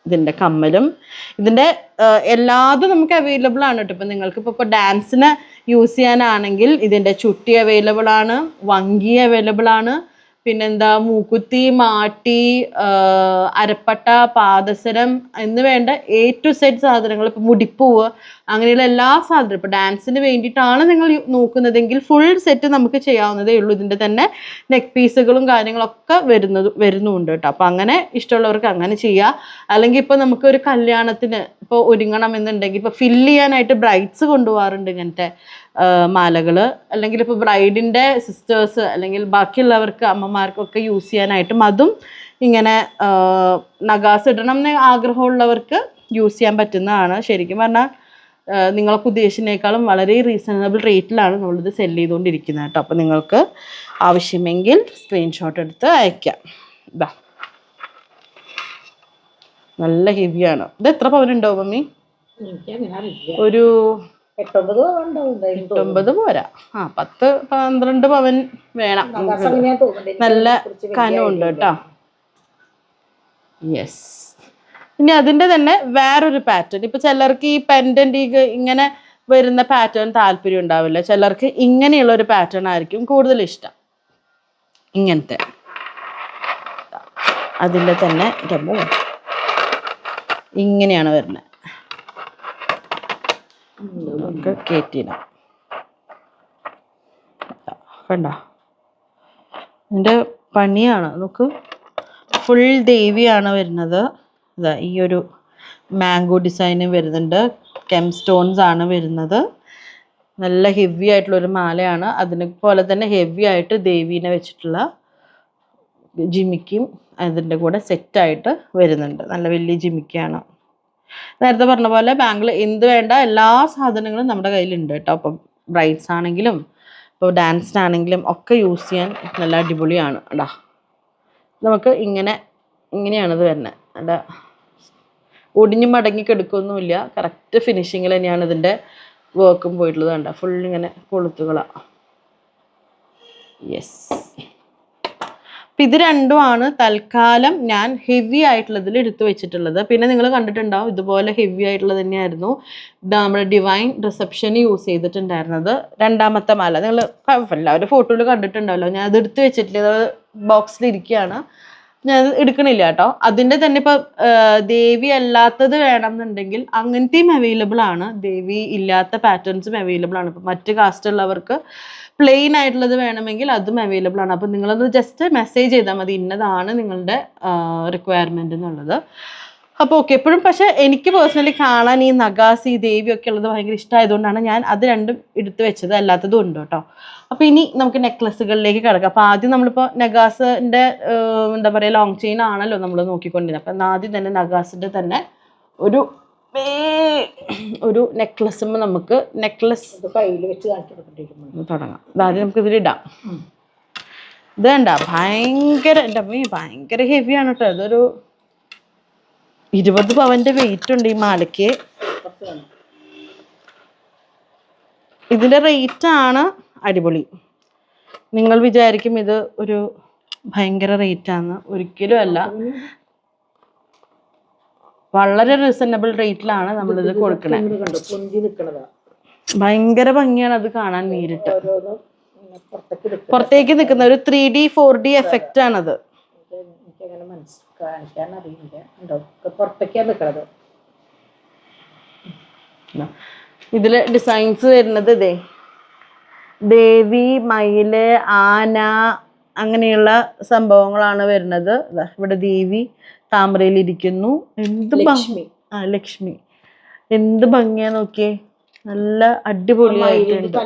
ഇതിൻ്റെ കമ്മലും ഇതിൻ്റെ എല്ലാതും നമുക്ക് അവൈലബിൾ ആണ് കേട്ടോ. ഇപ്പം നിങ്ങൾക്ക് ഇപ്പോൾ ഡാൻസിന് യൂസ് ചെയ്യാനാണെങ്കിൽ ഇതിൻ്റെ ചുട്ടി അവൈലബിൾ ആണ്, വങ്കി അവൈലബിൾ ആണ്, പിന്നെന്താ മൂക്കുത്തി, മാട്ടി, അരപ്പട്ട, പാദസരം എന്ന് വേണ്ട A to Z സാധനങ്ങൾ, ഇപ്പോൾ മുടിപ്പൂവ്, അങ്ങനെയുള്ള എല്ലാ സാധനവും ഇപ്പോൾ ഡാൻസിന് വേണ്ടിയിട്ടാണ് നിങ്ങൾ നോക്കുന്നതെങ്കിൽ ഫുൾ സെറ്റ് നമുക്ക് ചെയ്യാവുന്നതേ ഉള്ളൂ. ഇതിൻ്റെ തന്നെ നെക്ക് പീസുകളും കാര്യങ്ങളൊക്കെ വരുന്നുണ്ട് കേട്ടോ. അപ്പോൾ അങ്ങനെ ഇഷ്ടമുള്ളവർക്ക് അങ്ങനെ ചെയ്യുക. അല്ലെങ്കിൽ ഇപ്പോൾ നമുക്കൊരു കല്യാണത്തിന് ഇപ്പോൾ ഒരുങ്ങണം എന്നുണ്ടെങ്കിൽ ഇപ്പോൾ ഫില്ല് ചെയ്യാനായിട്ട് ബ്രൈഡ്സ് കൊണ്ടുപോകാറുണ്ട് ഇങ്ങനത്തെ മാലകൾ. അല്ലെങ്കിൽ ഇപ്പോൾ ബ്രൈഡിൻ്റെ സിസ്റ്റേഴ്സ് അല്ലെങ്കിൽ ബാക്കിയുള്ളവർക്ക് അമ്മമാർക്കൊക്കെ യൂസ് ചെയ്യാനായിട്ടും അതും ഇങ്ങനെ നഗാസ് ഇടണം എന്ന് ആഗ്രഹമുള്ളവർക്ക് യൂസ് ചെയ്യാൻ പറ്റുന്നതാണ്. ശരിക്കും പറഞ്ഞാൽ നിങ്ങളൊക്കെ ഉദ്ദേശിച്ചതിനേക്കാളും വളരെ റീസണബിൾ റേറ്റിലാണ് നമ്മളിത് സെല്ല് ചെയ്തുകൊണ്ടിരിക്കുന്നത് കേട്ടോ. അപ്പോൾ നിങ്ങൾക്ക് ആവശ്യമെങ്കിൽ സ്ക്രീൻഷോട്ട് എടുത്ത് അയക്കാം. നല്ല ഹെവിയാണ്. ഇത് എത്ര പവനുണ്ടാവും മമ്മി? ഒരു 8-9 പോരാ, 10-12 പവൻ വേണം. നല്ല കനമുണ്ട് കേട്ടോ. യെസ്. ഇനി അതിൻ്റെ തന്നെ വേറൊരു പാറ്റേൺ. ഇപ്പം ചിലർക്ക് ഈ പെൻഡൻ്റ് ഇങ്ങനെ വരുന്ന പാറ്റേൺ താല്പര്യം ഉണ്ടാവില്ല. ചിലർക്ക് ഇങ്ങനെയുള്ളൊരു പാറ്റേൺ ആയിരിക്കും കൂടുതൽ ഇഷ്ടം. ഇങ്ങനത്തെ അതിൻ്റെ തന്നെ ഇങ്ങനെയാണ് വരുന്നത്. നമുക്ക് കയറ്റിയിടാം. കണ്ടോ, ഇതിൻ്റെ പണിയാണ്. നമുക്ക് ഫുൾ ദേവിയാണ് വരുന്നത്. ഈ ഒരു മാംഗോ ഡിസൈനും വരുന്നുണ്ട്. കെം സ്റ്റോൺസ് ആണ് വരുന്നത്. നല്ല ഹെവി ആയിട്ടുള്ള ഒരു മാലയാണ്. അതിനെ പോലെ തന്നെ ഹെവി ആയിട്ട് ദേവീനെ വെച്ചിട്ടുള്ള ജിമിക്കും അതിൻ്റെ കൂടെ സെറ്റായിട്ട് വരുന്നുണ്ട്. നല്ല വലിയ ജിമിക്കാണ്. നേരത്തെ പറഞ്ഞ പോലെ ബാംഗിൾ എന്ത് വേണ്ട എല്ലാ സാധനങ്ങളും നമ്മുടെ കയ്യിലുണ്ട് കേട്ടോ. അപ്പം ബ്രൈഡ്സ് ആണെങ്കിലും ഇപ്പോൾ ഡാൻസിനാണെങ്കിലും ഒക്കെ യൂസ് ചെയ്യാൻ നല്ല അടിപൊളിയാണ് കേട്ടോ. നമുക്ക് ഇങ്ങനെയാണിത് വരുന്നത്. നല്ല ഒടിഞ്ഞു മടങ്ങി കെടുക്കൊന്നുമില്ല. കറക്റ്റ് ഫിനിഷിങ്ങിൽ തന്നെയാണ് ഇതിൻ്റെ വർക്കും പോയിട്ടുള്ളത്. കണ്ട ഫുൾ ഇങ്ങനെ കൊളുത്തുകളാണ്. യെസ്. അപ്പം ഇത് രണ്ടുമാണ് തൽക്കാലം ഞാൻ ഹെവി ആയിട്ടുള്ളതിൽ എടുത്തു വെച്ചിട്ടുള്ളത്. പിന്നെ നിങ്ങൾ കണ്ടിട്ടുണ്ടാവും ഇതുപോലെ ഹെവി ആയിട്ടുള്ളത് തന്നെയായിരുന്നു നമ്മുടെ ഡിവൈൻ റിസപ്ഷന് യൂസ് ചെയ്തിട്ടുണ്ടായിരുന്നത്. രണ്ടാമത്തെ മാല നിങ്ങൾ എല്ലാവരും ഫോട്ടോയിൽ കണ്ടിട്ടുണ്ടാവല്ലോ. ഞാൻ അത് എടുത്ത് വെച്ചിട്ടില്ല, അത് ബോക്സിൽ ഇരിക്കുകയാണ്. ഞാൻ അത് എടുക്കണില്ല കേട്ടോ. അതിൻ്റെ തന്നെ ഇപ്പോൾ ദേവി അല്ലാത്തത് വേണമെന്നുണ്ടെങ്കിൽ അങ്ങനത്തെയും അവൈലബിൾ ആണ്. ദേവി ഇല്ലാത്ത പാറ്റേൺസും അവൈലബിൾ ആണ്. ഇപ്പം മറ്റ് കാസ്റ്റ് ഉള്ളവർക്ക് പ്ലെയിൻ ആയിട്ടുള്ളത് വേണമെങ്കിൽ അതും അവൈലബിൾ ആണ്. അപ്പം നിങ്ങളൊന്ന് ജസ്റ്റ് മെസ്സേജ് ചെയ്താൽ മതി ഇന്നതാണ് നിങ്ങളുടെ റിക്വയർമെൻറ്റ് എന്നുള്ളത്. അപ്പോൾ ഓക്കെ. എപ്പോഴും പക്ഷേ എനിക്ക് പേഴ്സണലി കാണാൻ ഈ നഗാസ് ഈ ദേവിയൊക്കെ ഉള്ളത് ഭയങ്കര ഇഷ്ടമായതുകൊണ്ടാണ് ഞാൻ അത് രണ്ടും എടുത്തു വെച്ചത്. അല്ലാത്തതും ഉണ്ട് കേട്ടോ. അപ്പോൾ ഇനി നമുക്ക് നെക്ലസുകളിലേക്ക് കിടക്കാം. അപ്പോൾ ആദ്യം നമ്മളിപ്പോൾ നഗാസിൻ്റെ എന്താ പറയുക ലോങ് ചെയിൻ ആണല്ലോ നമ്മൾ നോക്കിക്കൊണ്ടിരുന്നത്. അപ്പം ആദ്യം തന്നെ നഗാസിൻ്റെ തന്നെ ഒരു നെക്ലസും നമുക്ക് നെക്ലസ് കയ്യിൽ വെച്ച് കാണിച്ചു തുടങ്ങാം. അതാദ്യം നമുക്ക് ഇതിലിടാം. ഇത് കണ്ട ഭയങ്കര ഹെവിയാണ് കേട്ടോ. ഇതൊരു 20 പവൻ്റെ വെയിറ്റ് ഉണ്ട് ഈ മാലയ്ക്ക്. ഇതിൻ്റെ റേറ്റാണ് അടിപൊളി. നിങ്ങൾ വിചാരിക്കും ഇത് ഒരു ഭയങ്കര റേറ്റാണ്. ഒരിക്കലും അല്ല. വളരെ റീസണബിൾ റേറ്റിലാണ് നമ്മളിത് കൊടുക്കണേ. ഭയങ്കര ഭംഗിയാണ് അത് കാണാൻ. നേരിട്ട് പുറത്തേക്ക് നിൽക്കുന്ന ഒരു 3D 4D എഫക്റ്റ് ആണത്. ഇതില് ഡിസൈൻസ് വരുന്നത് ഇതേ ദേവി, മയില്, ആന അങ്ങനെയുള്ള സംഭവങ്ങളാണ് വരുന്നത്. ഇവിടെ ദേവി താമരയിൽ ഇരിക്കുന്നു. ലക്ഷ്മി എന്ത് ഭംഗിയാ നോക്കിയേ. നല്ല അടിപൊളിയായിട്ടുണ്ട്.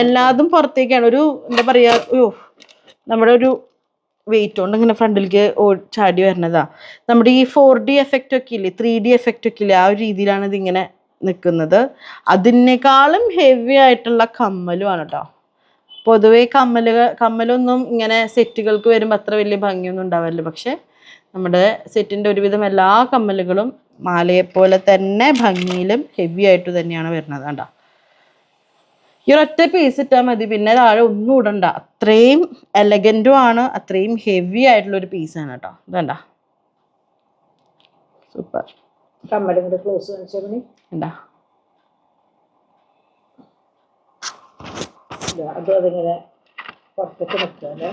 എല്ലാതും പുറത്തേക്കാണ്. ഒരു എന്താ പറയാ, നമ്മുടെ ഒരു വെയിറ്റ് കൊണ്ട് ഇങ്ങനെ ഫ്രണ്ടിലേക്ക് ചാടി വരുന്നതാ. നമ്മുടെ ഈ 4D എഫക്റ്റ് ഒക്കെ ഇല്ലേ, 3D എഫക്റ്റ് ഒക്കെ ഇല്ലേ, ആ ഒരു രീതിയിലാണ് ഇതിങ്ങനെ നിൽക്കുന്നത്. അതിനേക്കാളും ഹെവി ആയിട്ടുള്ള കമ്മലുമാണ് കേട്ടോ. പൊതുവേ കമ്മലൊന്നും ഇങ്ങനെ സെറ്റുകൾക്ക് വരുമ്പോൾ അത്ര വലിയ ഭംഗിയൊന്നും ഉണ്ടാവില്ല. പക്ഷെ നമ്മുടെ സെറ്റിൻ്റെ ഒരുവിധം എല്ലാ കമ്മലുകളും മാലയെപ്പോലെ തന്നെ ഭംഗിയിലും ഹെവി ആയിട്ട് തന്നെയാണ് വരുന്നത്. കണ്ടോ, ഈ ഒരൊറ്റ പീസ് ഇട്ടാൽ മതി, പിന്നെ താഴെ ഒന്നും ഇടണ്ട. അത്രയും എലഗൻറ്റും ആണ്, അത്രയും ഹെവി ആയിട്ടുള്ളൊരു പീസാണ് കേട്ടോ. ഇതണ്ട സൂപ്പർ. കമ്മലിന്റെ ക്ലോസ് കാണിച്ചാൽ എന്താ അത് അതിങ്ങനെ പുറത്തേക്ക് നിൽക്കാല്ലേ.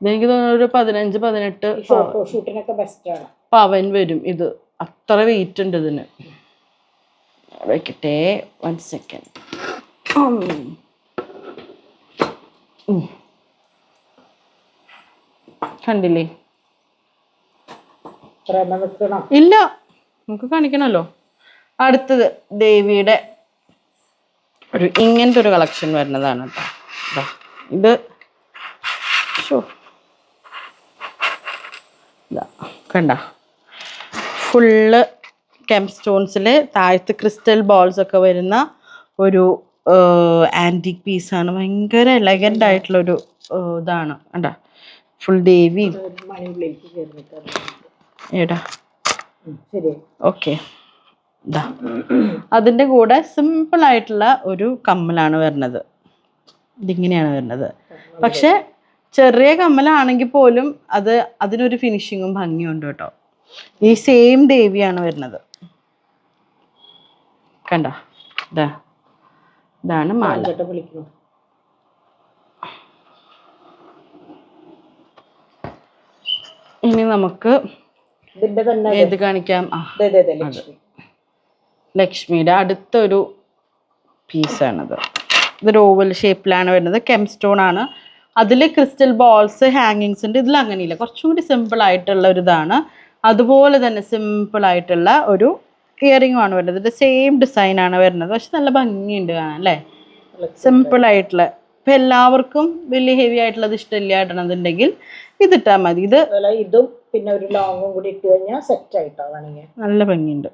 ഇതെനിക്ക് തോന്നുന്നു ഒരു 15-18 ഫോട്ടോഷൂട്ടിനൊക്കെ ബെസ്റ്റാണ്. പവൻ വരും. ഇത് അത്ര വെയിറ്റ് ഉണ്ട് ഇതിന്. വയ്ക്കട്ടെ, 1 സെക്കൻഡ്. കണ്ടില്ലേ? ഇല്ല, നമുക്ക് കാണിക്കണല്ലോ. അടുത്തത് ദേവിയുടെ ഒരു ഇങ്ങനത്തെ ഒരു കളക്ഷൻ വരുന്നതാണ് കേട്ടോ. ഇത് കണ്ട ഫുള്ള് കെം സ്റ്റോൺസിൽ താഴത്ത് ക്രിസ്റ്റൽ ബോൾസ് ഒക്കെ വരുന്ന ഒരു ആൻറ്റിക് പീസാണ്. ഭയങ്കര എലഗൻ്റ് ആയിട്ടുള്ളൊരു ഇതാണ്. കണ്ട ഫുൾ ദേവി. ഏടാ ഓക്കെ. ഇതാ അതിൻ്റെ കൂടെ സിമ്പിൾ ആയിട്ടുള്ള ഒരു കമ്മലാണ് വരുന്നത്. ഇതിങ്ങനെയാണ് വരുന്നത്. പക്ഷെ ചെറിയ കമ്മലാണെങ്കിൽ പോലും അതിനൊരു ഫിനിഷിങ്ങും ഭംഗിയുണ്ട് കേട്ടോ. ഈ സെയിം ദേവിയാണ് വരുന്നത്. കണ്ട ഇതാണ് മാല. ഇനി നമുക്ക് ഏത് കാണിക്കാം? ലക്ഷ്മിയുടെ അടുത്തൊരു പീസാണിത്. ഇതൊരു ഓവൽ ഷേപ്പിലാണ് വരുന്നത്. കെം സ്റ്റോൺ ആണ്. അതിൽ ക്രിസ്റ്റൽ ബോൾസ് ഹാങ്ങിങ്സ് ഉണ്ട്. ഇതിൽ അങ്ങനെയില്ല, കുറച്ചും കൂടി സിമ്പിൾ ആയിട്ടുള്ള ഒരു ഇതാണ്. അതുപോലെ തന്നെ സിമ്പിൾ ആയിട്ടുള്ള ഒരു ഇയറിംഗും ആണ് വരുന്നത്. ഇതിൻ്റെ സെയിം ഡിസൈനാണ് വരുന്നത്. പക്ഷെ നല്ല ഭംഗിയുണ്ട് കാണാൻ അല്ലേ, സിമ്പിൾ ആയിട്ടുള്ള. ഇപ്പം എല്ലാവർക്കും വലിയ ഹെവി ആയിട്ടുള്ളത് ഇഷ്ടമില്ല ഇടണമെന്നുണ്ടെങ്കിൽ ഇതിട്ടാൽ മതി. ഇതും പിന്നെ ഒരു ലോങ്ങും കൂടി ഇട്ട് കഴിഞ്ഞാൽ സെറ്റ് ആയിട്ടോ വേണമെങ്കിൽ. നല്ല ഭംഗിയുണ്ട്.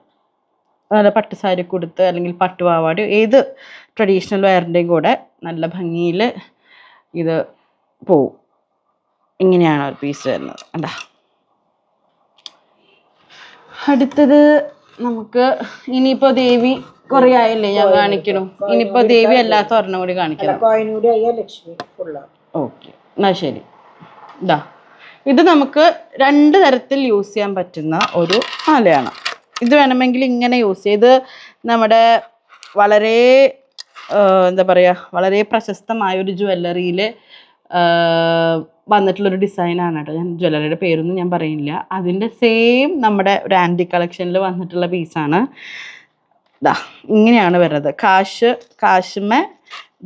നല്ല പട്ടുസാരി കൊടുത്ത് അല്ലെങ്കിൽ പട്ടുപാവാടി ഏത് ട്രഡീഷണൽ വെയറിൻ്റെയും കൂടെ നല്ല ഭംഗിയിൽ ഇത് പോവും. ഇങ്ങനെയാണ് ഒരു പീസ് വരുന്നത്. കണ്ടാ. അടുത്തത് നമുക്ക് ഇനിയിപ്പോൾ ദേവി കുറേ ആയല്ലേ ഞാൻ കാണിക്കണു. ഇനിയിപ്പോൾ ദേവി അല്ലാത്ത ഒരെണ്ണം കൂടി കാണിക്കണം. ഓക്കെ, എന്നാൽ ശരി. ഇതാ, ഇത് നമുക്ക് 2 തരത്തിൽ യൂസ് ചെയ്യാൻ പറ്റുന്ന ഒരു മാലയാണ്. ഇത് വേണമെങ്കിൽ ഇങ്ങനെ യൂസ് ചെയ്ത് നമ്മുടെ വളരെ എന്താ പറയുക, വളരെ പ്രശസ്തമായൊരു ജ്വല്ലറിയിൽ വന്നിട്ടുള്ളൊരു ഡിസൈനാണ് കേട്ടോ. ഞാൻ ജ്വല്ലറിയുടെ പേരൊന്നും ഞാൻ പറയുന്നില്ല. അതിൻ്റെ സെയിം നമ്മുടെ ഒരു ആൻറ്റി കളക്ഷനിൽ വന്നിട്ടുള്ള പീസാണ്. ഇതാ ഇങ്ങനെയാണ് വരുന്നത്. കാശുമേ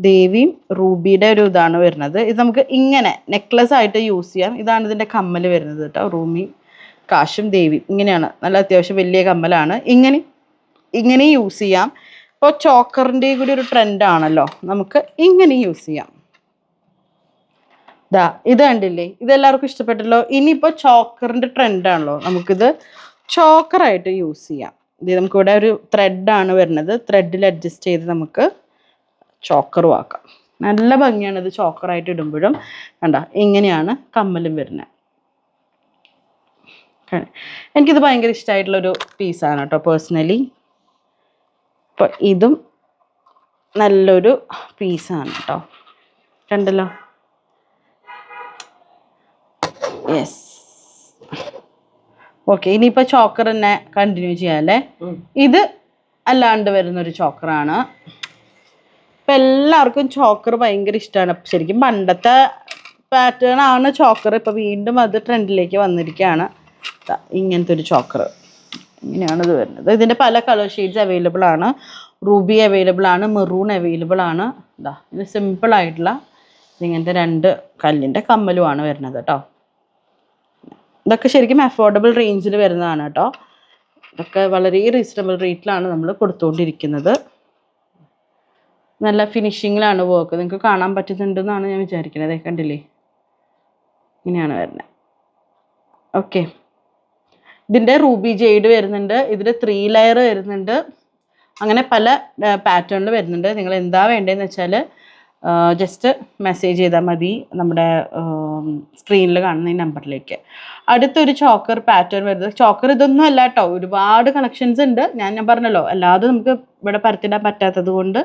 ദേവിയും റൂബിയുടെ ഒരു ഇതാണ് വരുന്നത്. ഇത് നമുക്ക് ഇങ്ങനെ നെക്ലസ് ആയിട്ട് യൂസ് ചെയ്യാം. ഇതാണ് ഇതിൻ്റെ കമ്മൽ വരുന്നത് കേട്ടോ. റൂമി കാശും ദേവിയും ഇങ്ങനെയാണ്. നല്ല അത്യാവശ്യം വലിയ കമ്മലാണ്. ഇങ്ങനെ യൂസ് ചെയ്യാം. ഇപ്പോൾ ചോക്കറിൻ്റെയും കൂടി ഒരു ട്രെൻഡാണല്ലോ, നമുക്ക് ഇങ്ങനെ യൂസ് ചെയ്യാം. ഇതാ ഇത് കണ്ടില്ലേ, ഇതെല്ലാവർക്കും ഇഷ്ടപ്പെട്ടല്ലോ. ഇനിയിപ്പോൾ ചോക്കറിൻ്റെ ട്രെൻഡാണല്ലോ, നമുക്കിത് ചോക്കറായിട്ട് യൂസ് ചെയ്യാം. ഇത് നമുക്കിവിടെ ഒരു ത്രെഡാണ് വരുന്നത്. ത്രെഡിൽ അഡ്ജസ്റ്റ് ചെയ്ത് നമുക്ക് ചോക്കറും ആക്കാം. നല്ല ഭംഗിയാണ് ഇത് ചോക്കറായിട്ട് ഇടുമ്പോഴും. കണ്ട ഇങ്ങനെയാണ് കമ്മലും വരുന്നത്. എനിക്കിത് ഭയങ്കര ഇഷ്ടമായിട്ടുള്ളൊരു പീസാണ് കേട്ടോ പേഴ്സണലി. അപ്പോൾ ഇതും നല്ലൊരു പീസാണ് കേട്ടോ. കണ്ടല്ലോ. Yes, okay. ഇനിയിപ്പോൾ ചോക്കർ തന്നെ കണ്ടിന്യൂ ചെയ്യാമല്ലേ. ഇത് അല്ലാണ്ട് വരുന്നൊരു ചോക്കറാണ്. ഇപ്പം എല്ലാവർക്കും ചോക്കർ ഭയങ്കര ഇഷ്ടമാണ്. ശരിക്കും പണ്ടത്തെ പാറ്റേൺ ആണ് ചോക്കർ. ഇപ്പോൾ വീണ്ടും അത് ട്രെൻഡിലേക്ക് വന്നിരിക്കുകയാണ്. ഇങ്ങനത്തെ ഒരു ചോക്കർ ഇങ്ങനെയാണ് ഇത് വരുന്നത്. ഇതിൻ്റെ പല കളർ ഷെയ്ഡ്സ് അവൈലബിൾ ആണ്. റൂബി അവൈലബിൾ ആണ്, മെറൂൺ അവൈലബിൾ ആണ്. ഇതാ ഇത് സിമ്പിളായിട്ടുള്ള ഇങ്ങനത്തെ 2 കല്ലിൻ്റെ കമ്മലുമാണ് വരുന്നത് കേട്ടോ. ഇതൊക്കെ ശരിക്കും അഫോർഡബിൾ റേഞ്ചിൽ വരുന്നതാണ് കേട്ടോ. ഇതൊക്കെ വളരെ റീസണബിൾ റേറ്റിലാണ് നമ്മൾ കൊടുത്തുകൊണ്ടിരിക്കുന്നത്. നല്ല ഫിനിഷിങ്ങിലാണ് വർക്ക്. നിങ്ങൾക്ക് കാണാൻ പറ്റുന്നുണ്ടെന്നാണ് ഞാൻ വിചാരിക്കുന്നത്. കണ്ടില്ലേ, ഇങ്ങനെയാണ് വരുന്നത്. ഓക്കെ, ഇതിൻ്റെ റൂബി ജെയ്ഡ് വരുന്നുണ്ട്. ഇതിൽ 3 ലെയർ വരുന്നുണ്ട്. അങ്ങനെ പല പാറ്റേണിൽ വരുന്നുണ്ട്. നിങ്ങൾ എന്താ വേണ്ടതെന്ന് വെച്ചാൽ ജസ്റ്റ് മെസ്സേജ് ചെയ്താൽ മതി നമ്മുടെ സ്ക്രീനിൽ കാണുന്ന ഈ നമ്പറിലേക്ക്. അടുത്തൊരു ചോക്കർ പാറ്റേൺ വരുന്നത്. ചോക്കർ ഇതൊന്നും അല്ല കേട്ടോ, ഒരുപാട് കളക്ഷൻസ് ഉണ്ട്. ഞാൻ പറഞ്ഞല്ലോ, അല്ലാതെ നമുക്ക് ഇവിടെ പരത്തിടാൻ പറ്റാത്തത് കൊണ്ട്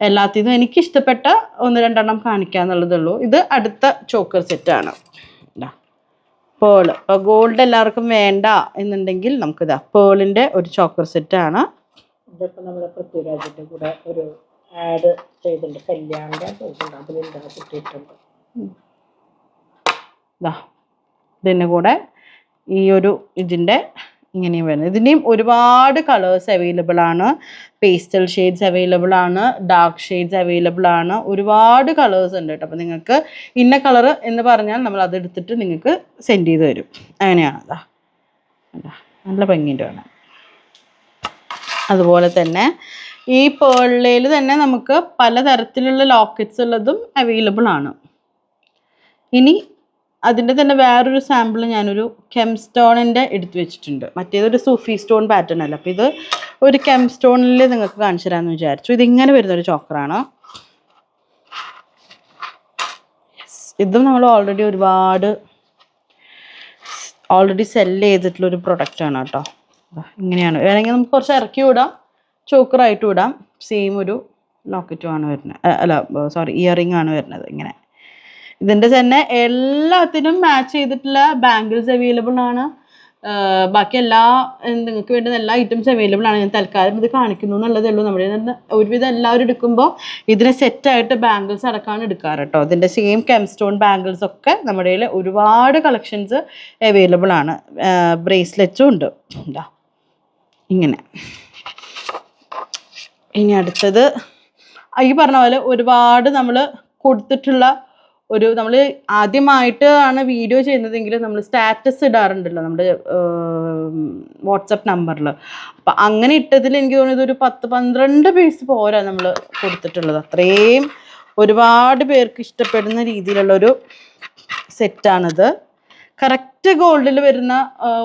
എല്ലാത്തിനും എനിക്കിഷ്ടപ്പെട്ട 1-2 കാണിക്കാന്നുള്ളതേ ഉള്ളൂ. ഇത് അടുത്ത ചോക്കർ സെറ്റാണ്. പേള്. ഇപ്പോൾ ഗോൾഡ് എല്ലാവർക്കും വേണ്ട എന്നുണ്ടെങ്കിൽ നമുക്കിതാ പേളിൻ്റെ ഒരു ചോക്കർ സെറ്റാണ്. ഇതിപ്പോൾ നമ്മുടെ പൃഥ്വിരാജിൻ്റെ കൂടെ ഒരു ആഡ് ചെയ്തിട്ടുണ്ട്. കല്യാണിൻ്റെ കിട്ടിയിട്ടുണ്ട്. ഇതിൻ്റെ കൂടെ ഈ ഒരു ഇതിൻ്റെ ഇങ്ങനെയും വരുന്നത്. ഇതിൻ്റെയും ഒരുപാട് കളേഴ്സ് അവൈലബിൾ ആണ്. പേസ്റ്റൽ ഷെയ്ഡ്സ് അവൈലബിൾ ആണ്, ഡാർക്ക് ഷെയ്ഡ്സ് അവൈലബിൾ ആണ്. ഒരുപാട് കളേഴ്സ് ഉണ്ട് കേട്ടോ. അപ്പോൾ നിങ്ങൾക്ക് ഇന്ന കളർ എന്ന് പറഞ്ഞാൽ നമ്മൾ അതെടുത്തിട്ട് നിങ്ങൾക്ക് സെൻഡ് ചെയ്ത് തരും. അങ്ങനെയാണ്. നല്ല ഭംഗിയുണ്ട് കാണാൻ. അതുപോലെ തന്നെ ഈ പേളിൽ തന്നെ നമുക്ക് പലതരത്തിലുള്ള ലോക്കറ്റ്സ് ഉള്ളതും അവൈലബിൾ ആണ്. ഇനി അതിൻ്റെ തന്നെ വേറൊരു സാമ്പിൾ ഞാനൊരു കെം സ്റ്റോണിൻ്റെ എടുത്തു വെച്ചിട്ടുണ്ട്. മറ്റേതൊരു സൂഫി സ്റ്റോൺ പാറ്റേൺ അല്ല. അപ്പോൾ ഇത് ഒരു കെം സ്റ്റോണിൽ നിങ്ങൾക്ക് കാണിച്ചു തരാമെന്ന് വിചാരിച്ചു. ഇതിങ്ങനെ വരുന്നൊരു ചോക്കറാണ്. ഇതും നമ്മൾ ഓൾറെഡി സെല്ല് ചെയ്തിട്ടുള്ളൊരു പ്രൊഡക്റ്റാണ് കേട്ടോ. ഇങ്ങനെയാണ്. വേണമെങ്കിൽ നമുക്ക് കുറച്ച് ഇറക്കി വിടാം, ചോക്കറായിട്ട് വിടാം. സെയിം ഒരു ലോക്കറ്റുമാണ് വരുന്നത്. ഇയറിംഗ് ആണ് വരുന്നത്. ഇങ്ങനെ ഇതിൻ്റെ തന്നെ എല്ലാത്തിനും മാച്ച് ചെയ്തിട്ടുള്ള ബാംഗിൾസ് അവൈലബിൾ ആണ്. ബാക്കി നിങ്ങൾക്ക് വേണ്ടുന്ന എല്ലാ ഐറ്റംസ് അവൈലബിൾ ആണ്. ഞാൻ തൽക്കാലം ഇത് കാണിക്കുന്നു എന്നുള്ളതേ ഉള്ളൂ. നമ്മുടെ ഒരുവിധം എല്ലാവരും എടുക്കുമ്പോൾ ഇതിനെ സെറ്റായിട്ട് ബാംഗിൾസ് അടക്കമാണ് എടുക്കാറ് കേട്ടോ. ഇതിൻ്റെ സെയിം കെം സ്റ്റോൺ ബാംഗിൾസ് ഒക്കെ നമ്മുടെ കയ്യിൽ ഒരുപാട് കളക്ഷൻസ് അവൈലബിൾ ആണ്. ബ്രേസ്ലെറ്റ്സും ഉണ്ട്. എന്താ ഇങ്ങനെ. ഇനി അടുത്തത് ഈ പറഞ്ഞ പോലെ ഒരുപാട് നമ്മൾ കൊടുത്തിട്ടുള്ള ഒരു നമ്മൾ ആദ്യമായിട്ട് ആണ് വീഡിയോ ചെയ്യുന്നതെങ്കിൽ നമ്മൾ സ്റ്റാറ്റസ് ഇടാറുണ്ടല്ലോ നമ്മുടെ വാട്സപ്പ് നമ്പറിൽ. അപ്പം അങ്ങനെ ഇട്ടതിൽ എനിക്ക് തോന്നിയത് ഒരു 10-12 പീസ് പോരാ നമ്മൾ കൊടുത്തിട്ടുള്ളത്. അത്രയും ഒരുപാട് പേർക്ക് ഇഷ്ടപ്പെടുന്ന രീതിയിലുള്ളൊരു സെറ്റാണിത്. കറക്റ്റ് ഗോൾഡിൽ വരുന്ന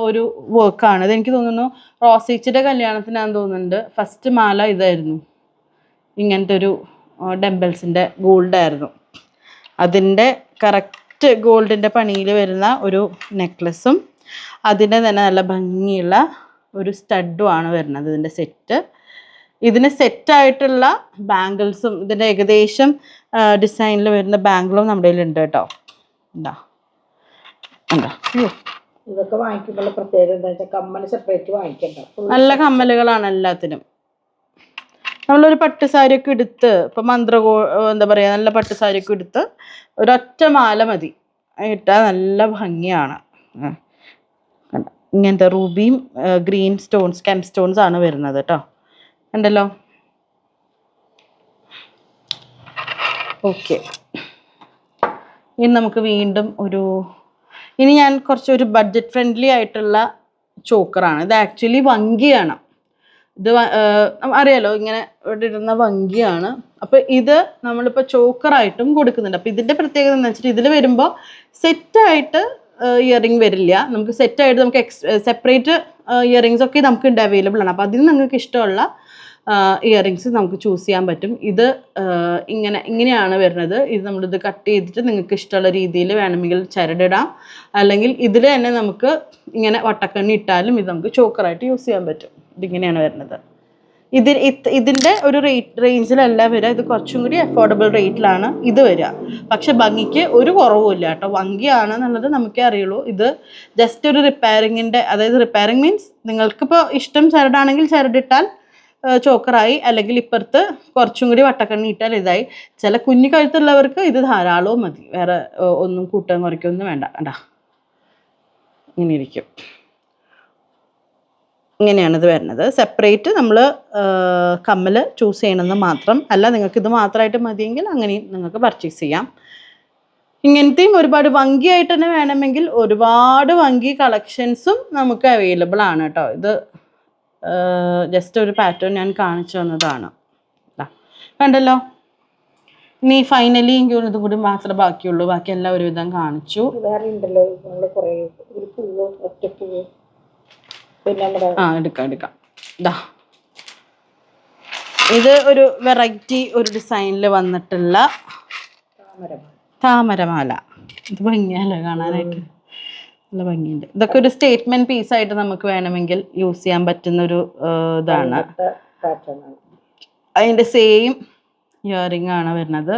ഒരു വർക്കാണ് ഇത്. എനിക്ക് തോന്നുന്നു റോസേച്ചിയുടെ കല്യാണത്തിനാന്ന് തോന്നുന്നുണ്ട് ഫസ്റ്റ് മാല ഇതായിരുന്നു, ഇങ്ങനത്തെ ഒരു ഡംബൽസിൻ്റെ ഗോൾഡായിരുന്നു. അതിൻ്റെ കറക്റ്റ് ഗോൾഡിൻ്റെ പണിയിൽ വരുന്ന ഒരു നെക്ലസും അതിൻ്റെ തന്നെ നല്ല ഭംഗിയുള്ള ഒരു സ്റ്റഡുമാണ് വരുന്നത് ഇതിൻ്റെ സെറ്റ്. ഇതിന് സെറ്റായിട്ടുള്ള ബാംഗിൾസും ഇതിൻ്റെ ഏകദേശം ഡിസൈനിൽ വരുന്ന ബാംഗിളും നമ്മുടെ കയ്യിലുണ്ട് കേട്ടോ. എന്താ എന്താ ഇതൊക്കെ വാങ്ങിക്കുമ്പോൾ പ്രത്യേകത എന്താ വെച്ചാൽ കമ്മൽ സെപ്പറേറ്റ് വാങ്ങിക്കണ്ട. നല്ല കമ്മലുകളാണ് എല്ലാത്തിനും. നമ്മളൊരു പട്ടുസാരിയൊക്കെ എടുത്ത് ഇപ്പം എന്താ പറയുക, നല്ല പട്ടുസാരിയൊക്കെ എടുത്ത് ഒരൊറ്റ മാല മതി ഇട്ടാൽ നല്ല ഭംഗിയാണ്. ഇങ്ങനത്തെ റൂബിയും ഗ്രീൻ സ്റ്റോൺസ് കെം സ്റ്റോൺസ് ആണ് വരുന്നത് കേട്ടോ. ഉണ്ടല്ലോ. ഓക്കെ, ഇനി നമുക്ക് വീണ്ടും ഇനി ഞാൻ കുറച്ചൊരു ബഡ്ജറ്റ് ഫ്രണ്ട്ലി ആയിട്ടുള്ള ചോക്കറാണ്. ഇത് ആക്ച്വലി വങ്കിയാണ്. ഇത് അറിയാലോ, ഇങ്ങനെ ഇവിടെ ഇടുന്ന വങ്കിയാണ്. അപ്പോൾ ഇത് നമ്മളിപ്പോൾ ചോക്കറായിട്ടും കൊടുക്കുന്നുണ്ട്. അപ്പോൾ ഇതിൻ്റെ പ്രത്യേകത എന്ന് വെച്ചിട്ട് ഇതിൽ വരുമ്പോൾ സെറ്റായിട്ട് ഇയറിംഗ് വരില്ല. നമുക്ക് സെറ്റായിട്ട് നമുക്ക് സെപ്പറേറ്റ് ഇയറിങ്സ് ഒക്കെ നമുക്ക് അവൈലബിൾ ആണ്. അപ്പോൾ അതിന് നിങ്ങൾക്ക് ഇഷ്ടമുള്ള ഇയറിങ്സ് നമുക്ക് ചൂസ് ചെയ്യാൻ പറ്റും. ഇത് ഇങ്ങനെയാണ് വരുന്നത്. ഇത് നമ്മളിത് കട്ട് ചെയ്തിട്ട് നിങ്ങൾക്ക് ഇഷ്ടമുള്ള രീതിയിൽ വേണമെങ്കിൽ ചരടിടാം, അല്ലെങ്കിൽ ഇതിൽ തന്നെ നമുക്ക് ഇങ്ങനെ വട്ടക്കണ്ണി ഇട്ടാലും ഇത് നമുക്ക് ചോക്കറായിട്ട് യൂസ് ചെയ്യാൻ പറ്റും. ഇതിങ്ങനെയാണ് വരുന്നത്. ഇതിൻ്റെ ഒരു റേഞ്ചിലല്ല വരിക. ഇത് കുറച്ചും കൂടി അഫോർഡബിൾ റേറ്റിലാണ് ഇത് വരിക. പക്ഷെ ഭംഗിക്ക് ഒരു കുറവുമില്ല കേട്ടോ. ഭംഗിയാണെന്നുള്ളത് നമുക്കേ അറിയുള്ളൂ. ഇത് ജസ്റ്റ് ഒരു റിപ്പയറിങ്ങിൻ്റെ, അതായത് റിപ്പയറിങ് മീൻസ് നിങ്ങൾക്കിപ്പോൾ ഇഷ്ടം ചരടാണെങ്കിൽ ചരടിട്ടാൽ ചോക്കറായി, അല്ലെങ്കിൽ ഇപ്പുറത്ത് കുറച്ചും കൂടി വട്ടക്കണ്ണി ഇട്ടാൽ ഇതായി. ചില കുഞ്ഞു കഴുത്തുള്ളവർക്ക് ഇത് ധാരാളവും മതി, വേറെ ഒന്നും കൂട്ടാൻ കുറയ്ക്കൊന്നും വേണ്ട. കണ്ടാ ഇങ്ങനെ ഇരിക്കും. ഇങ്ങനെയാണിത് വരുന്നത്. സെപ്പറേറ്റ് നമ്മൾ കമ്മൽ ചൂസ് ചെയ്യണമെന്ന് മാത്രം അല്ല, നിങ്ങൾക്ക് ഇത് മാത്രമായിട്ട് മതിയെങ്കിൽ അങ്ങനെയും നിങ്ങൾക്ക് പർച്ചേസ് ചെയ്യാം. ഇങ്ങനത്തെയും ഒരുപാട് വങ്കിയായിട്ട് തന്നെ വേണമെങ്കിൽ ഒരുപാട് വങ്കി കളക്ഷൻസും നമുക്ക് അവൈലബിൾ ആണ് കേട്ടോ. ഇത് ജസ്റ്റ് ഒരു പാറ്റേൺ ഞാൻ കാണിച്ചു തന്നതാണ്. കണ്ടല്ലോ. ഇനി ഫൈനലി എനിക്ക് ഇതും കൂടി മാത്രമേ ബാക്കിയുള്ളൂ. ബാക്കി എല്ലാം ഒരുവിധം കാണിച്ചു. വേറെ ഉണ്ടല്ലോ കുറേ ഒരു പൂവ്, ഒറ്റപ്പൂവ്. എടുക്കാം. ഇത് ഒരു വെറൈറ്റി ഒരു ഡിസൈനിൽ വന്നിട്ടുള്ള താമരമാല. ഇത് ഭംഗിയല്ലേ കാണാനായിട്ട്, നല്ല ഭംഗിയുണ്ട്. ഇതൊക്കെ ഒരു സ്റ്റേറ്റ്മെന്റ് പീസായിട്ട് നമുക്ക് വേണമെങ്കിൽ യൂസ് ചെയ്യാൻ പറ്റുന്ന ഒരു ഇതാണ്. അതിൻ്റെ സെയിം ഇയറിംഗ് ആണ് വരുന്നത്.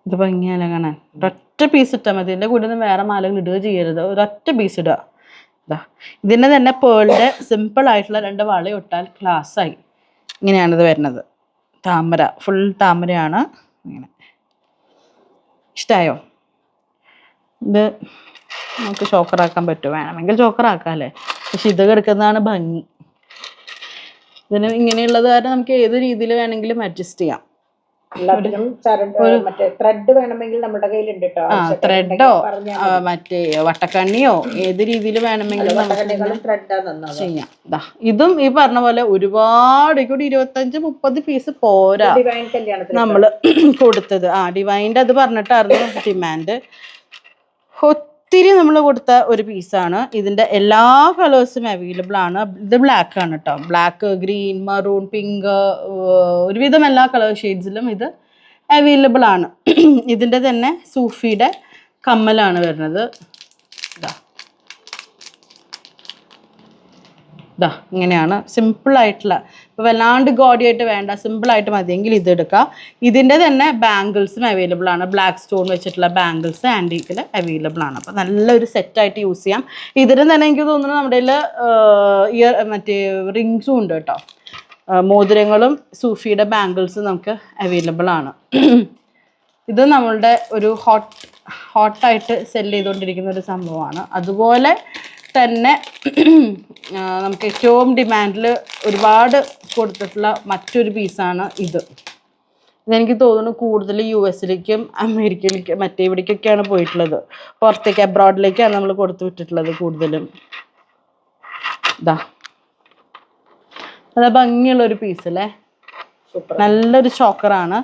ഇത് ഭംഗിയല്ലേ കാണാൻ. ഒരൊറ്റ പീസ് ഇട്ടാൽ മതി. ഇതിൻ്റെ കൂടെ ഒന്നും വേറെ മാലകൾ ഇടുക ചെയ്യരുത്. ഒരൊറ്റ പീസ് ഇടുക. ഇതിൻ്റെ തന്നെ പേളിൻ്റെ സിമ്പിൾ ആയിട്ടുള്ള 2 വള ഇട്ടാൽ ക്ലാസ്സായി. ഇങ്ങനെയാണിത് വരുന്നത്. താമര, ഫുൾ താമരയാണ്. ഇങ്ങനെ ഇഷ്ടമായോ? ഇത് നമുക്ക് ചോക്കറാക്കാൻ പറ്റും, വേണമെങ്കിൽ ചോക്കറാക്കാമല്ലേ. പക്ഷെ ഇത് കിടക്കുന്നതാണ് ഭംഗി. ഇതിന് ഇങ്ങനെയുള്ളത് കാരണം നമുക്ക് ഏത് രീതിയിൽ വേണമെങ്കിലും അഡ്ജസ്റ്റ് ചെയ്യാം. ത്രെഡ് വേണമെങ്കിൽ നമ്മുടെ കയ്യിലുണ്ട് കേട്ടോ. ത്രെഡോ മറ്റേ വട്ടക്കണ്ണിയോ ഏത് രീതിയിൽ വേണമെങ്കിലും ചെയ്യാം. ഇതും ഈ പറഞ്ഞ പോലെ ഒരുപാട് 25-30 പീസ് പോരാ നമ്മള് കൊടുത്തത്. ഡിവൈൻ്റെ അത് പറഞ്ഞിട്ടായിരുന്നു ഡിമാൻഡ്. ഒത്തിരി നമ്മൾ കൊടുത്ത ഒരു പീസാണ്. ഇതിൻ്റെ എല്ലാ കളേഴ്സും അവൈലബിൾ ആണ്. ഇത് ബ്ലാക്ക് ആണ് കേട്ടോ. ബ്ലാക്ക്, ഗ്രീൻ, മറൂൺ, പിങ്ക്, ഒരുവിധം എല്ലാ കളർ ഷെയ്ഡ്സിലും ഇത് അവൈലബിൾ ആണ്. ഇതിൻ്റെ തന്നെ സൂഫിയുടെ കമ്മലാണ് വരുന്നത്. ഇങ്ങനെയാണ് സിമ്പിളായിട്ടുള്ള. ഇപ്പോൾ വല്ലാണ്ട് ഗോഡിയായിട്ട് വേണ്ട, സിമ്പിളായിട്ട് മതിയെങ്കിൽ ഇത് എടുക്കുക. ഇതിൻ്റെ തന്നെ ബാംഗിൾസും അവൈലബിൾ ആണ്. ബ്ലാക്ക് സ്റ്റോൺ വെച്ചിട്ടുള്ള ബാംഗിൾസ് ആൻറ്റീക്കിൽ അവൈലബിൾ ആണ്. അപ്പോൾ നല്ലൊരു സെറ്റായിട്ട് യൂസ് ചെയ്യാം. ഇതിന് തന്നെ എനിക്ക് തോന്നുന്നു നമ്മുടെ മറ്റേ റിങ്സും ഉണ്ട് കേട്ടോ. മോതിരങ്ങളും സൂഫിയുടെ ബാംഗിൾസും നമുക്ക് അവൈലബിൾ ആണ്. ഇത് നമ്മളുടെ ഒരു ഹോട്ടായിട്ട് സെല് ചെയ്തുകൊണ്ടിരിക്കുന്ന ഒരു സംഭവമാണ്. അതുപോലെ തന്നെ നമുക്ക് ഏറ്റവും ഡിമാൻഡിൽ ഒരുപാട് കൊടുത്തിട്ടുള്ള മറ്റൊരു പീസാണ് ഇത്. ഇതെനിക്ക് തോന്നുന്നു കൂടുതൽ US അമേരിക്കയിലേക്കും മറ്റേ ഇവിടേക്കൊക്കെയാണ് പോയിട്ടുള്ളത്. പുറത്തേക്ക് അബ്രോഡിലേക്കാണ് നമ്മൾ കൊടുത്തു വിട്ടിട്ടുള്ളത് കൂടുതലും. ഇതാ നല്ല ഭംഗിയുള്ളൊരു പീസ് അല്ലേ, നല്ലൊരു ചോക്കറാണ്.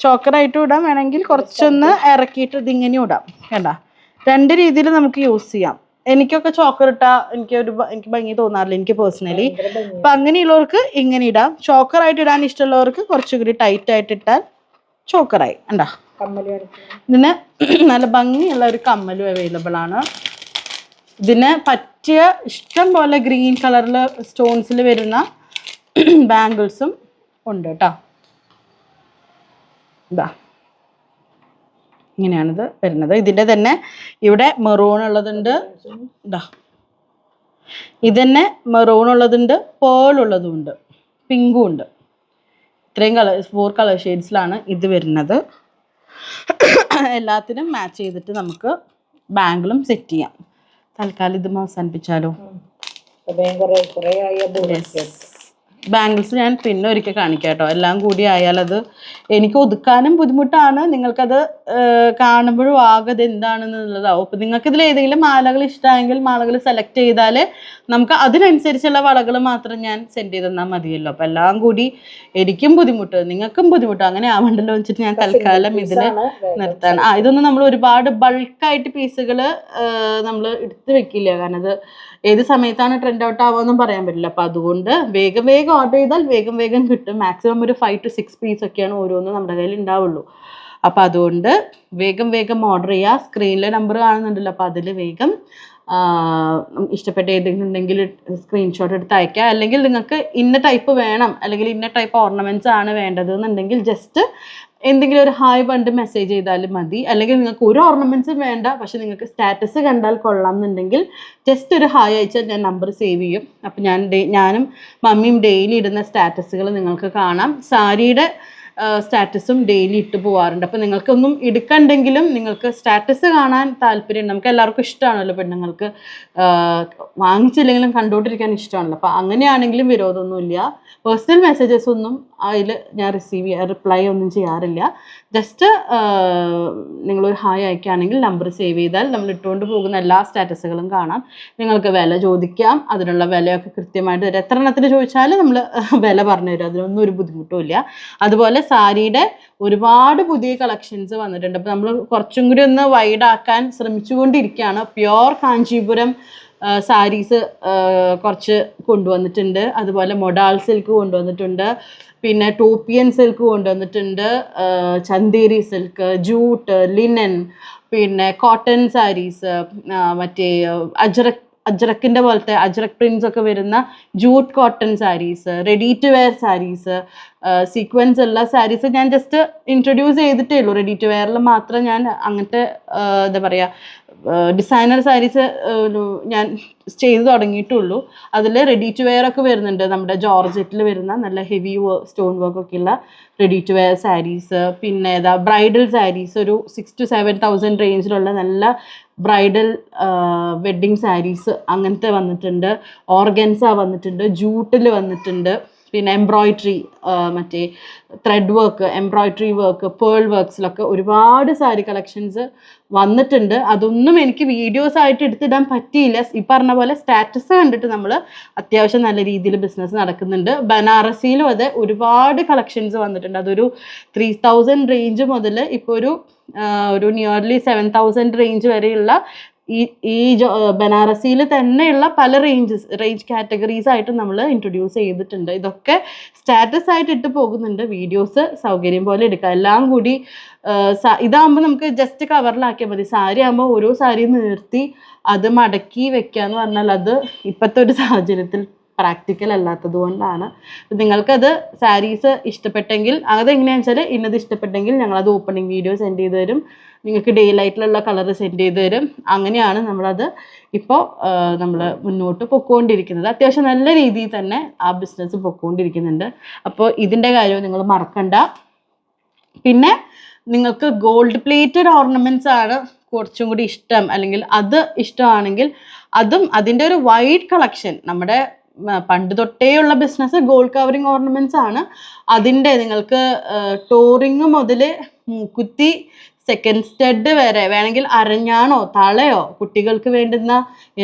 ചോക്കറായിട്ടും ഇടാം, വേണമെങ്കിൽ കുറച്ചൊന്ന് ഇറക്കിയിട്ട് ഇതിങ്ങനെ ഇടാം. വേണ്ട, 2 രീതിയിൽ നമുക്ക് യൂസ് ചെയ്യാം. എനിക്കൊക്കെ ചോക്കർ ഇട്ടാ എനിക്ക് ഭംഗി തോന്നാറില്ല എനിക്ക് പേഴ്സണലി. അപ്പം അങ്ങനെയുള്ളവർക്ക് ഇങ്ങനെ ഇടാം. ചോക്കറായിട്ട് ഇടാൻ ഇഷ്ടമുള്ളവർക്ക് കുറച്ചുകൂടി ടൈറ്റ് ആയിട്ട് ഇട്ടാൽ ചോക്കറായി. ഉണ്ടാ, ഇതിന് നല്ല ഭംഗിയുള്ള ഒരു കമ്മലും അവൈലബിൾ ആണ്. ഇതിന് പറ്റിയ ഇഷ്ടം പോലെ ഗ്രീൻ കളറിൽ സ്റ്റോൺസിൽ വരുന്ന ബാംഗിൾസും ഉണ്ട് കേട്ടോ. ഇതാ ഇങ്ങനെയാണിത് വരുന്നത്. ഇതിൻ്റെ തന്നെ ഇവിടെ മെറൂൺ ഉള്ളതുണ്ട്. ഇതാ ഇതന്നെ മെറൂൺ ഉള്ളതുണ്ട്, പേൾ ഉള്ളതും ഉണ്ട്, പിങ്കും ഉണ്ട്. ഇത്രയും 4 കളർ ഷെയ്ഡ്സിലാണ് ഇത് വരുന്നത്. എല്ലാത്തിനും മാച്ച് ചെയ്തിട്ട് നമുക്ക് ബാംഗിളും സെറ്റ് ചെയ്യാം. തൽക്കാലം ഇത് അവസാനിപ്പിച്ചാലോ. ബാംഗിൾസ് ഞാൻ പിന്നെ ഒരിക്കൽ കാണിക്കാം കേട്ടോ. എല്ലാം കൂടി ആയാൽ അത് എനിക്ക് ഒതുക്കാനും ബുദ്ധിമുട്ടാണ്. നിങ്ങൾക്കത് കാണുമ്പോഴും ആകെ എന്താണെന്നുള്ളതാവും. അപ്പം നിങ്ങൾക്കിതിൽ ഏതെങ്കിലും മാലകൾ ഇഷ്ടമായെങ്കിൽ മാലകൾ സെലക്ട് ചെയ്താൽ നമുക്ക് അതിനനുസരിച്ചുള്ള വളകൾ മാത്രം ഞാൻ സെൻഡ് ചെയ്ത് തന്നാൽ മതിയല്ലോ. അപ്പം എല്ലാം കൂടി എനിക്കും ബുദ്ധിമുട്ട് നിങ്ങൾക്കും ബുദ്ധിമുട്ട് അങ്ങനെ ആവണ്ടല്ലോ വെച്ചിട്ട് ഞാൻ തൽക്കാലം ഇതിന് നിർത്താൻ. ഇതൊന്നും നമ്മൾ ഒരുപാട് ബൾക്കായിട്ട് പീസുകൾ നമ്മൾ എടുത്ത് വെക്കില്ല, കാരണം അത് ഏത് സമയത്താണ് ട്രെൻഡ് ഔട്ട് ആവുമെന്നും പറയാൻ പറ്റില്ല. അപ്പം അതുകൊണ്ട് വേഗം ഓർഡർ ചെയ്താൽ വേഗം കിട്ടും. മാക്സിമം ഒരു 5 to 6 പീസ് ഒക്കെയാണ് ഓരോന്നും നമ്മുടെ കയ്യിൽ ഉണ്ടാവുള്ളൂ. അപ്പം അതുകൊണ്ട് വേഗം ഓർഡർ ചെയ്യുക. സ്ക്രീനിലെ നമ്പർ കാണുന്നുണ്ടല്ലോ, അപ്പോൾ അതിൽ വേഗം ഇഷ്ടപ്പെട്ട ഏതെങ്കിലും ഉണ്ടെങ്കിൽ സ്ക്രീൻഷോട്ട് എടുത്ത് അയക്കുക. അല്ലെങ്കിൽ നിങ്ങൾക്ക് ഇന്ന ടൈപ്പ് വേണം, അല്ലെങ്കിൽ ഇന്ന ടൈപ്പ് ഓർണമെൻറ്റ്സ് ആണ് വേണ്ടത് എന്നുണ്ടെങ്കിൽ ജസ്റ്റ് എന്തെങ്കിലും ഒരു ഹായ് പണ്ട് മെസ്സേജ് ചെയ്താലും മതി. അല്ലെങ്കിൽ നിങ്ങൾക്ക് ഒരു ഓർണമെൻറ്റ്സും വേണ്ട, പക്ഷെ നിങ്ങൾക്ക് സ്റ്റാറ്റസ് കണ്ടാൽ കൊള്ളാം എന്നുണ്ടെങ്കിൽ ജസ്റ്റ് ഒരു ഹായ് അയച്ചാൽ ഞാൻ നമ്പർ സേവ് ചെയ്യും. അപ്പം ഞാനും മമ്മിയും ഡെയിലി ഇടുന്ന സ്റ്റാറ്റസുകൾ നിങ്ങൾക്ക് കാണാം. സാരിയുടെ സ്റ്റാറ്റസും ഡെയിലി ഇട്ട് പോകാറുണ്ട്. അപ്പം നിങ്ങൾക്കൊന്നും എടുക്കണ്ടെങ്കിലും നിങ്ങൾക്ക് സ്റ്റാറ്റസ് കാണാൻ താല്പര്യം, നമുക്ക് എല്ലാവർക്കും ഇഷ്ടമാണല്ലോ, പെണ്ണുങ്ങൾക്ക് വാങ്ങിച്ചില്ലെങ്കിലും കണ്ടുകൊണ്ടിരിക്കാൻ ഇഷ്ടമാണല്ലോ. അപ്പം അങ്ങനെയാണെങ്കിലും വിരോധമൊന്നുമില്ല. പേഴ്സണൽ മെസ്സേജസ് ഒന്നും അതിൽ ഞാൻ റിപ്ലൈ ഒന്നും ചെയ്യാറില്ല. ജസ്റ്റ് നിങ്ങളൊരു ഹായ് അയക്കുകയാണെങ്കിൽ നമ്പർ സേവ് ചെയ്താൽ നമ്മൾ ഇട്ടുകൊണ്ട് പോകുന്ന എല്ലാ സ്റ്റാറ്റസുകളും കാണാം. നിങ്ങൾക്ക് വില ചോദിക്കാം, അതിനുള്ള വിലയൊക്കെ കൃത്യമായിട്ട് തരും. എത്ര എണ്ണത്തിന് ചോദിച്ചാലും നമ്മൾ വില പറഞ്ഞു തരും, അതിനൊന്നും ഒരു ബുദ്ധിമുട്ടും ഇല്ല. അതുപോലെ സാരിയുടെ ഒരുപാട് പുതിയ കളക്ഷൻസ് വന്നിട്ടുണ്ട്. അപ്പോൾ നമ്മൾ കുറച്ചും കൂടി ഒന്ന് വൈഡാക്കാൻ ശ്രമിച്ചുകൊണ്ടിരിക്കുകയാണ്. പ്യോർ കാഞ്ചീപുരം സാരീസ് കുറച്ച് കൊണ്ടുവന്നിട്ടുണ്ട്. അതുപോലെ മൊഡാൾ സിൽക്ക് കൊണ്ടുവന്നിട്ടുണ്ട്, പിന്നെ ടോപ്പിയൻ സിൽക്ക് കൊണ്ടുവന്നിട്ടുണ്ട്, ചന്തേരി സിൽക്ക്, ജൂട്ട്, ലിനൻ, പിന്നെ കോട്ടൺ സാരീസ്, മറ്റേ അജ്രക്കിൻ്റെ പോലത്തെ അജ്രക് പ്രിൻസ് ഒക്കെ വരുന്ന jute cotton saris, ready to wear saris, sequins ഉള്ള സാരീസ് ഞാൻ ജസ്റ്റ് ഇൻട്രൊഡ്യൂസ് ചെയ്തിട്ടേ ഉള്ളൂ. റെഡി ടു വെയറിൽ മാത്രം ഞാൻ അങ്ങനത്തെ എന്താ പറയുക ഡിസൈനർ സാരീസ് ഞാൻ ചെയ്ത് തുടങ്ങിയിട്ടുള്ളൂ. അതിൽ റെഡി ടു വെയർ ഒക്കെ വരുന്നുണ്ട്. നമ്മുടെ ജോർജറ്റിൽ വരുന്ന നല്ല ഹെവി സ്റ്റോൺ വർക്ക് ഒക്കെ ഉള്ള റെഡി ടു വെയർ സാരീസ്. പിന്നെ ഏതാ ബ്രൈഡൽ സാരീസ്, ഒരു 6,000 to 7,000 റേഞ്ചിലുള്ള നല്ല ബ്രൈഡൽ വെഡ്ഡിങ് സാരീസ് അങ്ങനത്തെ വന്നിട്ടുണ്ട്. ഓർഗൻസ വന്നിട്ടുണ്ട്, ജൂട്ടിൽ വന്നിട്ടുണ്ട്. പിന്നെ എംബ്രോയ്ഡറി, മറ്റേ thread work, embroidery work, pearl വർക്ക്സിലൊക്കെ ഒരുപാട് സാരി കളക്ഷൻസ് വന്നിട്ടുണ്ട്. അതൊന്നും എനിക്ക് വീഡിയോസ് ആയിട്ട് എടുത്തിടാൻ പറ്റിയില്ല. ഈ പറഞ്ഞ പോലെ സ്റ്റാറ്റസ് കണ്ടിട്ട് നമ്മൾ അത്യാവശ്യം നല്ല രീതിയിൽ ബിസിനസ് നടക്കുന്നുണ്ട്. ബനാറസിയിലും അതെ ഒരുപാട് കളക്ഷൻസ് വന്നിട്ടുണ്ട്. അതൊരു 3,000 റേഞ്ച് മുതൽ ഇപ്പോൾ ഒരു നിയർലി 7,000 റേഞ്ച് വരെയുള്ള ഈ ബനാറസിയിൽ തന്നെയുള്ള പല റേഞ്ച് കാറ്റഗറീസ് ആയിട്ട് നമ്മൾ ഇൻട്രൊഡ്യൂസ് ചെയ്തിട്ടുണ്ട്. ഇതൊക്കെ സ്റ്റാറ്റസ് ആയിട്ട് ഇട്ട് പോകുന്നുണ്ട്. വീഡിയോസ് സൗകര്യം പോലെ എടുക്കുക. എല്ലാം കൂടി ഇതാകുമ്പോൾ നമുക്ക് ജസ്റ്റ് കവറിലാക്കിയാൽ മതി. സാരി ആകുമ്പോൾ ഓരോ സാരി നിർത്തി അത് മടക്കി വെക്കുക എന്ന് പറഞ്ഞാൽ അത് ഇപ്പോഴത്തെ ഒരു സാഹചര്യത്തിൽ പ്രാക്ടിക്കൽ അല്ലാത്തത് കൊണ്ടാണ്. നിങ്ങൾക്കത് സാരീസ് ഇഷ്ടപ്പെട്ടെങ്കിൽ അതെങ്ങനെയാണെന്ന് വെച്ചാൽ ഇന്നത് ഇഷ്ടപ്പെട്ടെങ്കിൽ ഞങ്ങളത് ഓപ്പണിംഗ് വീഡിയോ സെൻഡ് ചെയ്ത് തരും. നിങ്ങൾക്ക് ഡേ ലൈറ്റിലുള്ള കളർ സെൻഡ് ചെയ്ത് തരും. അങ്ങനെയാണ് നമ്മളത് ഇപ്പോൾ നമ്മൾ മുന്നോട്ട് പൊയ്ക്കൊണ്ടിരിക്കുന്നത്. അത്യാവശ്യം നല്ല രീതിയിൽ തന്നെ ആ ബിസിനസ് പൊയ്ക്കൊണ്ടിരിക്കുന്നുണ്ട്. അപ്പോൾ ഇതിൻ്റെ കാര്യം നിങ്ങൾ മറക്കണ്ട. പിന്നെ നിങ്ങൾക്ക് ഗോൾഡ് പ്ലേറ്റഡ് ഓർണമെൻറ്റ്സ് ആണ് കുറച്ചും കൂടി ഇഷ്ടം, അല്ലെങ്കിൽ അത് ഇഷ്ടമാണെങ്കിൽ അതും അതിൻ്റെ ഒരു വൈഡ് കളക്ഷൻ നമ്മുടെ പണ്ട് തൊട്ടേ ഉള്ള ബിസിനസ് ഗോൾഡ് കവറിങ് ഓർണമെന്റ്സ് ആണ്. അതിൻ്റെ നിങ്ങൾക്ക് ടോറിങ് മുതൽ മൂക്കുത്തി സെക്കൻഡ് സ്റ്റഡ് വരെ വേണമെങ്കിൽ അരഞ്ഞാണോ തളയോ കുട്ടികൾക്ക് വേണ്ടുന്ന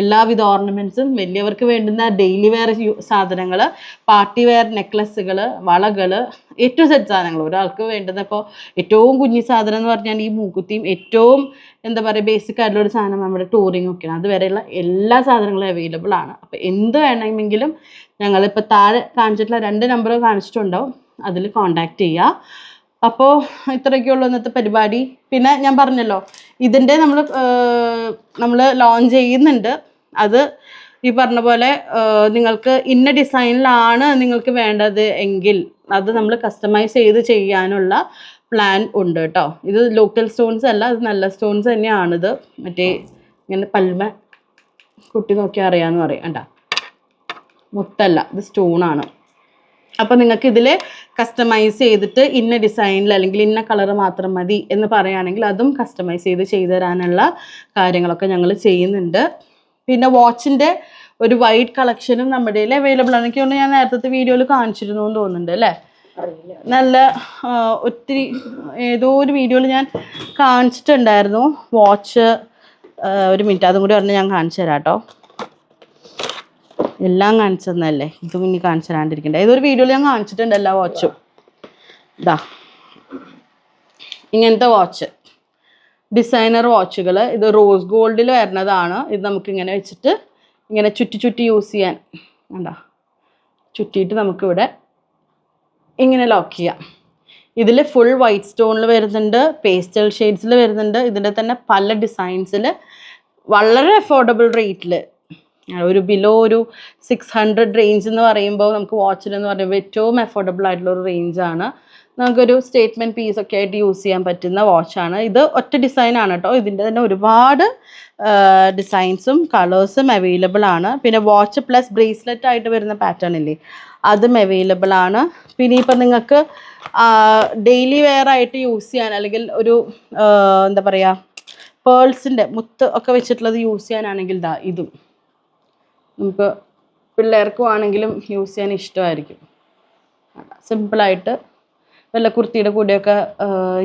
എല്ലാവിധ ഓർണമെന്റ്സും, വലിയവർക്ക് വേണ്ടുന്ന ഡെയിലി വെയർ സാധനങ്ങൾ, പാർട്ടി വെയർ നെക്ലസ്സുകൾ, വളകൾ, ഏറ്റവും സെറ്റ് സാധനങ്ങൾ. ഒരാൾക്ക് വേണ്ടുന്ന ഇപ്പോൾ ഏറ്റവും കുഞ്ഞി സാധനം എന്ന് പറഞ്ഞാൽ ഈ മൂക്കുത്തിയും ഏറ്റവും എന്താ പറയുക ബേസിക് ആയിട്ടുള്ള ഒരു സാധനം നമ്മുടെ ടൂറിങ് ഒക്കെയാണ്. അതുവരെയുള്ള എല്ലാ സാധനങ്ങളും അവൈലബിൾ ആണ്. അപ്പോൾ എന്ത് വേണമെങ്കിലും ഞങ്ങളിപ്പോൾ താഴെ കാണിച്ചിട്ടുള്ള 2 നമ്പർ കാണിച്ചിട്ടുണ്ടാവും, അതിൽ കോണ്ടാക്ട് ചെയ്യുക. അപ്പോൾ ഇത്രയൊക്കെയുള്ളൂ ഇന്നത്തെ പരിപാടി. പിന്നെ ഞാൻ പറഞ്ഞല്ലോ ഇതിൻ്റെ നമ്മൾ ലോഞ്ച് ചെയ്യുന്നുണ്ട്. അത് ഈ പറഞ്ഞ പോലെ നിങ്ങൾക്ക് ഇന്ന ഡിസൈനിലാണ് നിങ്ങൾക്ക് വേണ്ടത് എങ്കിൽ അത് നമ്മൾ കസ്റ്റമൈസ് ചെയ്ത് ചെയ്യാനുള്ള പ്ലാൻ ഉണ്ട് കേട്ടോ. ഇത് ലോക്കൽ സ്റ്റോൺസ് അല്ല, ഇത് നല്ല സ്റ്റോൺസ് തന്നെയാണിത്. മറ്റേ ഇങ്ങനെ പൽമ കുട്ടി നോക്കിയാൽ അറിയാമെന്ന് പറയും കണ്ടാ, മുത്തല്ല, ഇത് സ്റ്റോണാണ്. അപ്പോൾ നിങ്ങൾക്ക് ഇതിൽ കസ്റ്റമൈസ് ചെയ്തിട്ട് ഇന്ന ഡിസൈനിൽ അല്ലെങ്കിൽ ഇന്ന കളർ മാത്രം മതി എന്ന് പറയുകയാണെങ്കിൽ അതും കസ്റ്റമൈസ് ചെയ്ത് തരാനുള്ള കാര്യങ്ങളൊക്കെ ഞങ്ങൾ ചെയ്യുന്നുണ്ട്. പിന്നെ വാച്ചിൻ്റെ ഒരു വൈറ്റ് കളക്ഷനും നമ്മുടെ കയ്യിൽ അവൈലബിൾ ആണ്. എനിക്ക് തോന്നുന്നു ഞാൻ നേരത്തെ വീഡിയോയിൽ കാണിച്ചിരുന്നു എന്ന് തോന്നുന്നുണ്ട് അല്ലേ. നല്ല ഒത്തിരി ഏതോ ഒരു വീഡിയോയിൽ ഞാൻ കാണിച്ചിട്ടുണ്ടായിരുന്നു വാച്ച്. ഒരു മിനിറ്റ്, അതും കൂടി പറഞ്ഞ് ഞാൻ കാണിച്ചു തരാം കേട്ടോ. എല്ലാം കാണിച്ചു തന്നല്ലേ, ഇതും ഇനി കാണിച്ചു തരാണ്ടിരിക്കണ്ടേ. ഏതൊരു വീഡിയോയിൽ ഞാൻ കാണിച്ചിട്ടുണ്ട് എല്ലാ വാച്ചും. ഇതാ ഇങ്ങനത്തെ വാച്ച്, ഡിസൈനർ വാച്ചുകൾ. ഇത് റോസ് ഗോൾഡിൽ വരുന്നതാണ്. ഇത് നമുക്കിങ്ങനെ വെച്ചിട്ട് ഇങ്ങനെ ചുറ്റി യൂസ് ചെയ്യാൻ, കണ്ടാ ചുറ്റിയിട്ട് നമുക്കിവിടെ ഇങ്ങനെ ലോക്ക് ചെയ്യാം. ഇതിൽ ഫുൾ വൈറ്റ് സ്റ്റോണിൽ വരുന്നുണ്ട്, പേസ്റ്റൽ ഷെയ്ഡ്സിൽ വരുന്നുണ്ട്. ഇതിൻ്റെ തന്നെ പല ഡിസൈൻസിൽ വളരെ അഫോർഡബിൾ റേറ്റിൽ, ഒരു ബിലോ ഒരു 600 റേഞ്ച് എന്ന് പറയുമ്പോൾ നമുക്ക് വാച്ചിലെന്ന് പറയുമ്പോൾ ഏറ്റവും അഫോർഡബിൾ ആയിട്ടുള്ള ഒരു റേഞ്ചാണ്. നമുക്കൊരു സ്റ്റേറ്റ്മെൻറ്റ് പീസൊക്കെ ആയിട്ട് യൂസ് ചെയ്യാൻ പറ്റുന്ന വാച്ചാണ്. ഇത് ഒറ്റ ഡിസൈനാണ് കേട്ടോ. ഇതിൻ്റെ തന്നെ ഒരുപാട് ഡിസൈൻസും കളേഴ്സും അവൈലബിൾ ആണ്. പിന്നെ വാച്ച് പ്ലസ് ബ്രേസ്ലെറ്റ് ആയിട്ട് വരുന്ന പാറ്റേൺ ഇല്ലേ, അതും അവൈലബിൾ ആണ്. പിന്നെ ഇപ്പം നിങ്ങൾക്ക് ഡെയിലി വെയർ ആയിട്ട് യൂസ് ചെയ്യാൻ അല്ലെങ്കിൽ ഒരു എന്താ പറയുക പേൾസിൻ്റെ മുത്ത് ഒക്കെ വെച്ചിട്ടുള്ളത് യൂസ് ചെയ്യാനാണെങ്കിൽ ഇതാ ഇതും നമുക്ക് പിള്ളേർക്കും ആണെങ്കിലും യൂസ് ചെയ്യാൻ ഇഷ്ടമായിരിക്കും. സിമ്പിളായിട്ട് വല്ല കുർത്തിയുടെ കൂടെയൊക്കെ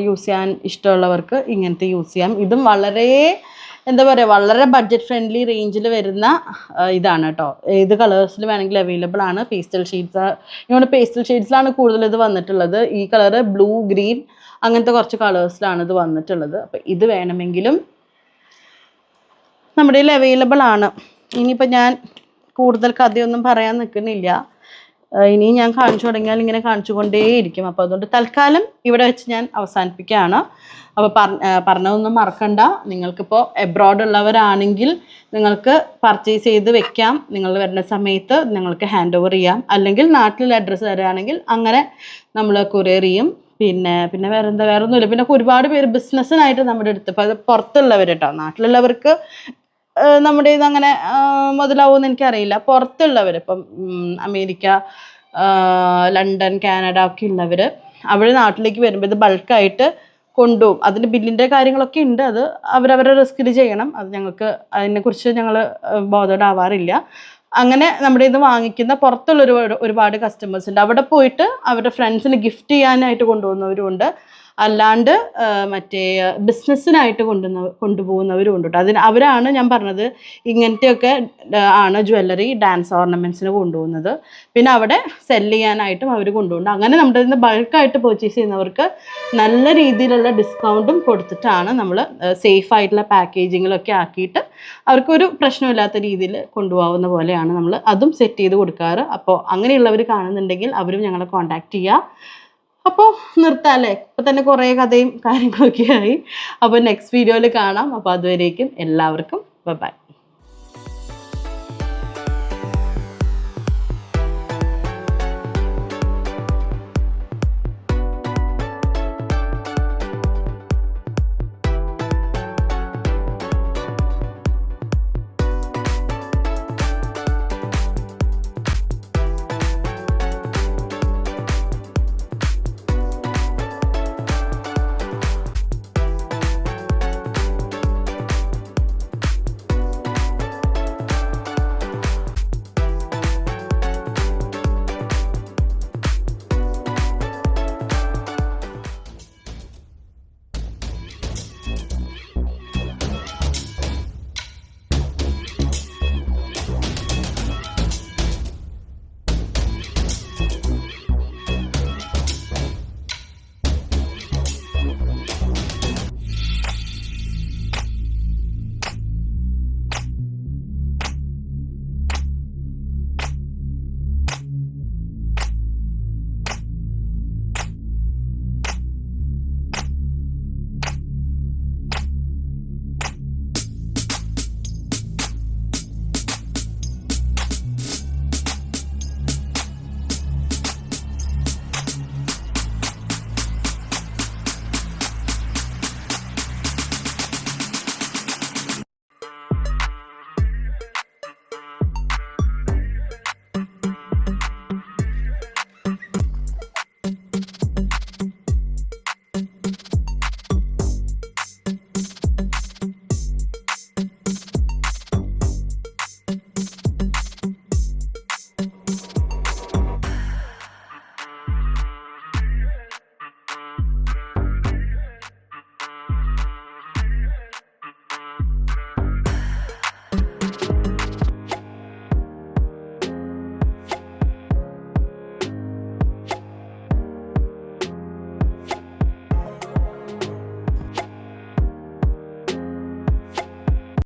യൂസ് ചെയ്യാൻ ഇഷ്ടമുള്ളവർക്ക് ഇങ്ങനത്തെ യൂസ് ചെയ്യാം. ഇതും വളരെ എന്താ പറയുക വളരെ ബഡ്ജറ്റ് ഫ്രണ്ട്ലി റേഞ്ചിൽ വരുന്ന ഇതാണ് കേട്ടോ. ഏത് കളേഴ്സിൽ വേണമെങ്കിലും അവൈലബിൾ ആണ്. പേസ്റ്റൽ ഷെയ്ഡ്സ്, ഇങ്ങനെ പേസ്റ്റൽ ഷെയ്ഡ്സിലാണ് കൂടുതൽ ഇത് വന്നിട്ടുള്ളത്. ഈ കളറ് ബ്ലൂ, ഗ്രീൻ അങ്ങനത്തെ കുറച്ച് കളേഴ്സിലാണ് ഇത് വന്നിട്ടുള്ളത്. അപ്പം ഇത് വേണമെങ്കിലും നമ്മുടെ കയ്യിൽ അവൈലബിൾ ആണ്. ഇനിയിപ്പോൾ ഞാൻ കൂടുതൽ കഥയൊന്നും പറയാൻ നിൽക്കുന്നില്ല. ഇനി ഞാൻ കാണിച്ചു തുടങ്ങിയാൽ ഇങ്ങനെ കാണിച്ചു കൊണ്ടേയിരിക്കും. അപ്പോൾ അതുകൊണ്ട് തൽക്കാലം ഇവിടെ വെച്ച് ഞാൻ അവസാനിപ്പിക്കുകയാണ്. അപ്പോൾ പറഞ്ഞതൊന്നും മറക്കണ്ട. നിങ്ങൾക്കിപ്പോൾ എബ്രോഡ് ഉള്ളവരാണെങ്കിൽ നിങ്ങൾക്ക് പർച്ചേസ് ചെയ്ത് വെക്കാം. നിങ്ങൾ വരുന്ന സമയത്ത് നിങ്ങൾക്ക് ഹാൻഡ് ഓവർ ചെയ്യാം. അല്ലെങ്കിൽ നാട്ടിൽ അഡ്രസ്സ് തരാണെങ്കിൽ അങ്ങനെ നമ്മൾ കൊറിയർ ചെയ്യും. പിന്നെ വേറെ ഒന്നുമില്ല. പിന്നെ ഒരുപാട് പേര് ബിസിനസ്സിനായിട്ട് നമ്മുടെ അടുത്ത്, ഇപ്പോൾ അത് പുറത്തുള്ളവർ കേട്ടോ, നാട്ടിലുള്ളവർക്ക് നമ്മുടെ ഇത് അങ്ങനെ മുതലാവുമെന്ന് എനിക്കറിയില്ല. പുറത്തുള്ളവർ ഇപ്പം അമേരിക്ക, ലണ്ടൻ, കാനഡ ഒക്കെ ഉള്ളവർ അവർ നാട്ടിലേക്ക് വരുമ്പോൾ ഇത് ബൾക്കായിട്ട് കൊണ്ടുപോകും. അതിൻ്റെ ബില്ലിൻ്റെ കാര്യങ്ങളൊക്കെ ഉണ്ട്. അത് അവരവരുടെ റിസ്കിൽ ചെയ്യണം. അത് ഞങ്ങൾക്ക് അതിനെക്കുറിച്ച് ഞങ്ങൾ ബോധേഡാവാറില്ല. അങ്ങനെ നമ്മുടെ ഇത് വാങ്ങിക്കുന്ന പുറത്തുള്ള ഒരുപാട് കസ്റ്റമേഴ്സ് ഉണ്ട്. അവിടെ പോയിട്ട് അവരുടെ ഫ്രണ്ട്സിന് ഗിഫ്റ്റ് ചെയ്യാനായിട്ട് കൊണ്ടുപോകുന്നവരുമുണ്ട്. അല്ലാണ്ട് മറ്റേ ബിസിനസ്സിനായിട്ട് കൊണ്ടുപോകുന്നവരും ഉണ്ട് കേട്ടോ. അവരാണ് ഞാൻ പറഞ്ഞത് ഇങ്ങനത്തെയൊക്കെ ആണ് ജ്വല്ലറി, ഡാൻസ് ഓർണമെൻറ്റ്സിന് കൊണ്ടുപോകുന്നത്. പിന്നെ അവിടെ സെല് ചെയ്യാനായിട്ടും അവർ കൊണ്ടുപോകുന്നുണ്ട്. അങ്ങനെ നമ്മുടെ നിന്ന് ബൾക്കായിട്ട് പർച്ചേസ് ചെയ്യുന്നവർക്ക് നല്ല രീതിയിലുള്ള ഡിസ്കൗണ്ടും കൊടുത്തിട്ടാണ് നമ്മൾ സേഫ് ആയിട്ടുള്ള പാക്കേജിങ്ങിലൊക്കെ ആക്കിയിട്ട് അവർക്കൊരു പ്രശ്നമില്ലാത്ത രീതിയിൽ കൊണ്ടുപോകുന്ന പോലെയാണ് നമ്മൾ അതും സെറ്റ് ചെയ്ത് കൊടുക്കാറ്. അപ്പോൾ അങ്ങനെയുള്ളവർ കാണുന്നുണ്ടെങ്കിൽ അവരും ഞങ്ങളെ കോൺടാക്റ്റ് ചെയ്യുക. അപ്പോൾ നിർത്താമല്ലേ, ഇപ്പോൾ തന്നെ കുറേ കഥയും കാര്യങ്ങളൊക്കെ ആയി. അപ്പോൾ നെക്സ്റ്റ് വീഡിയോയിൽ കാണാം. അപ്പോൾ അതുവരേക്കും എല്ലാവർക്കും ബൈ.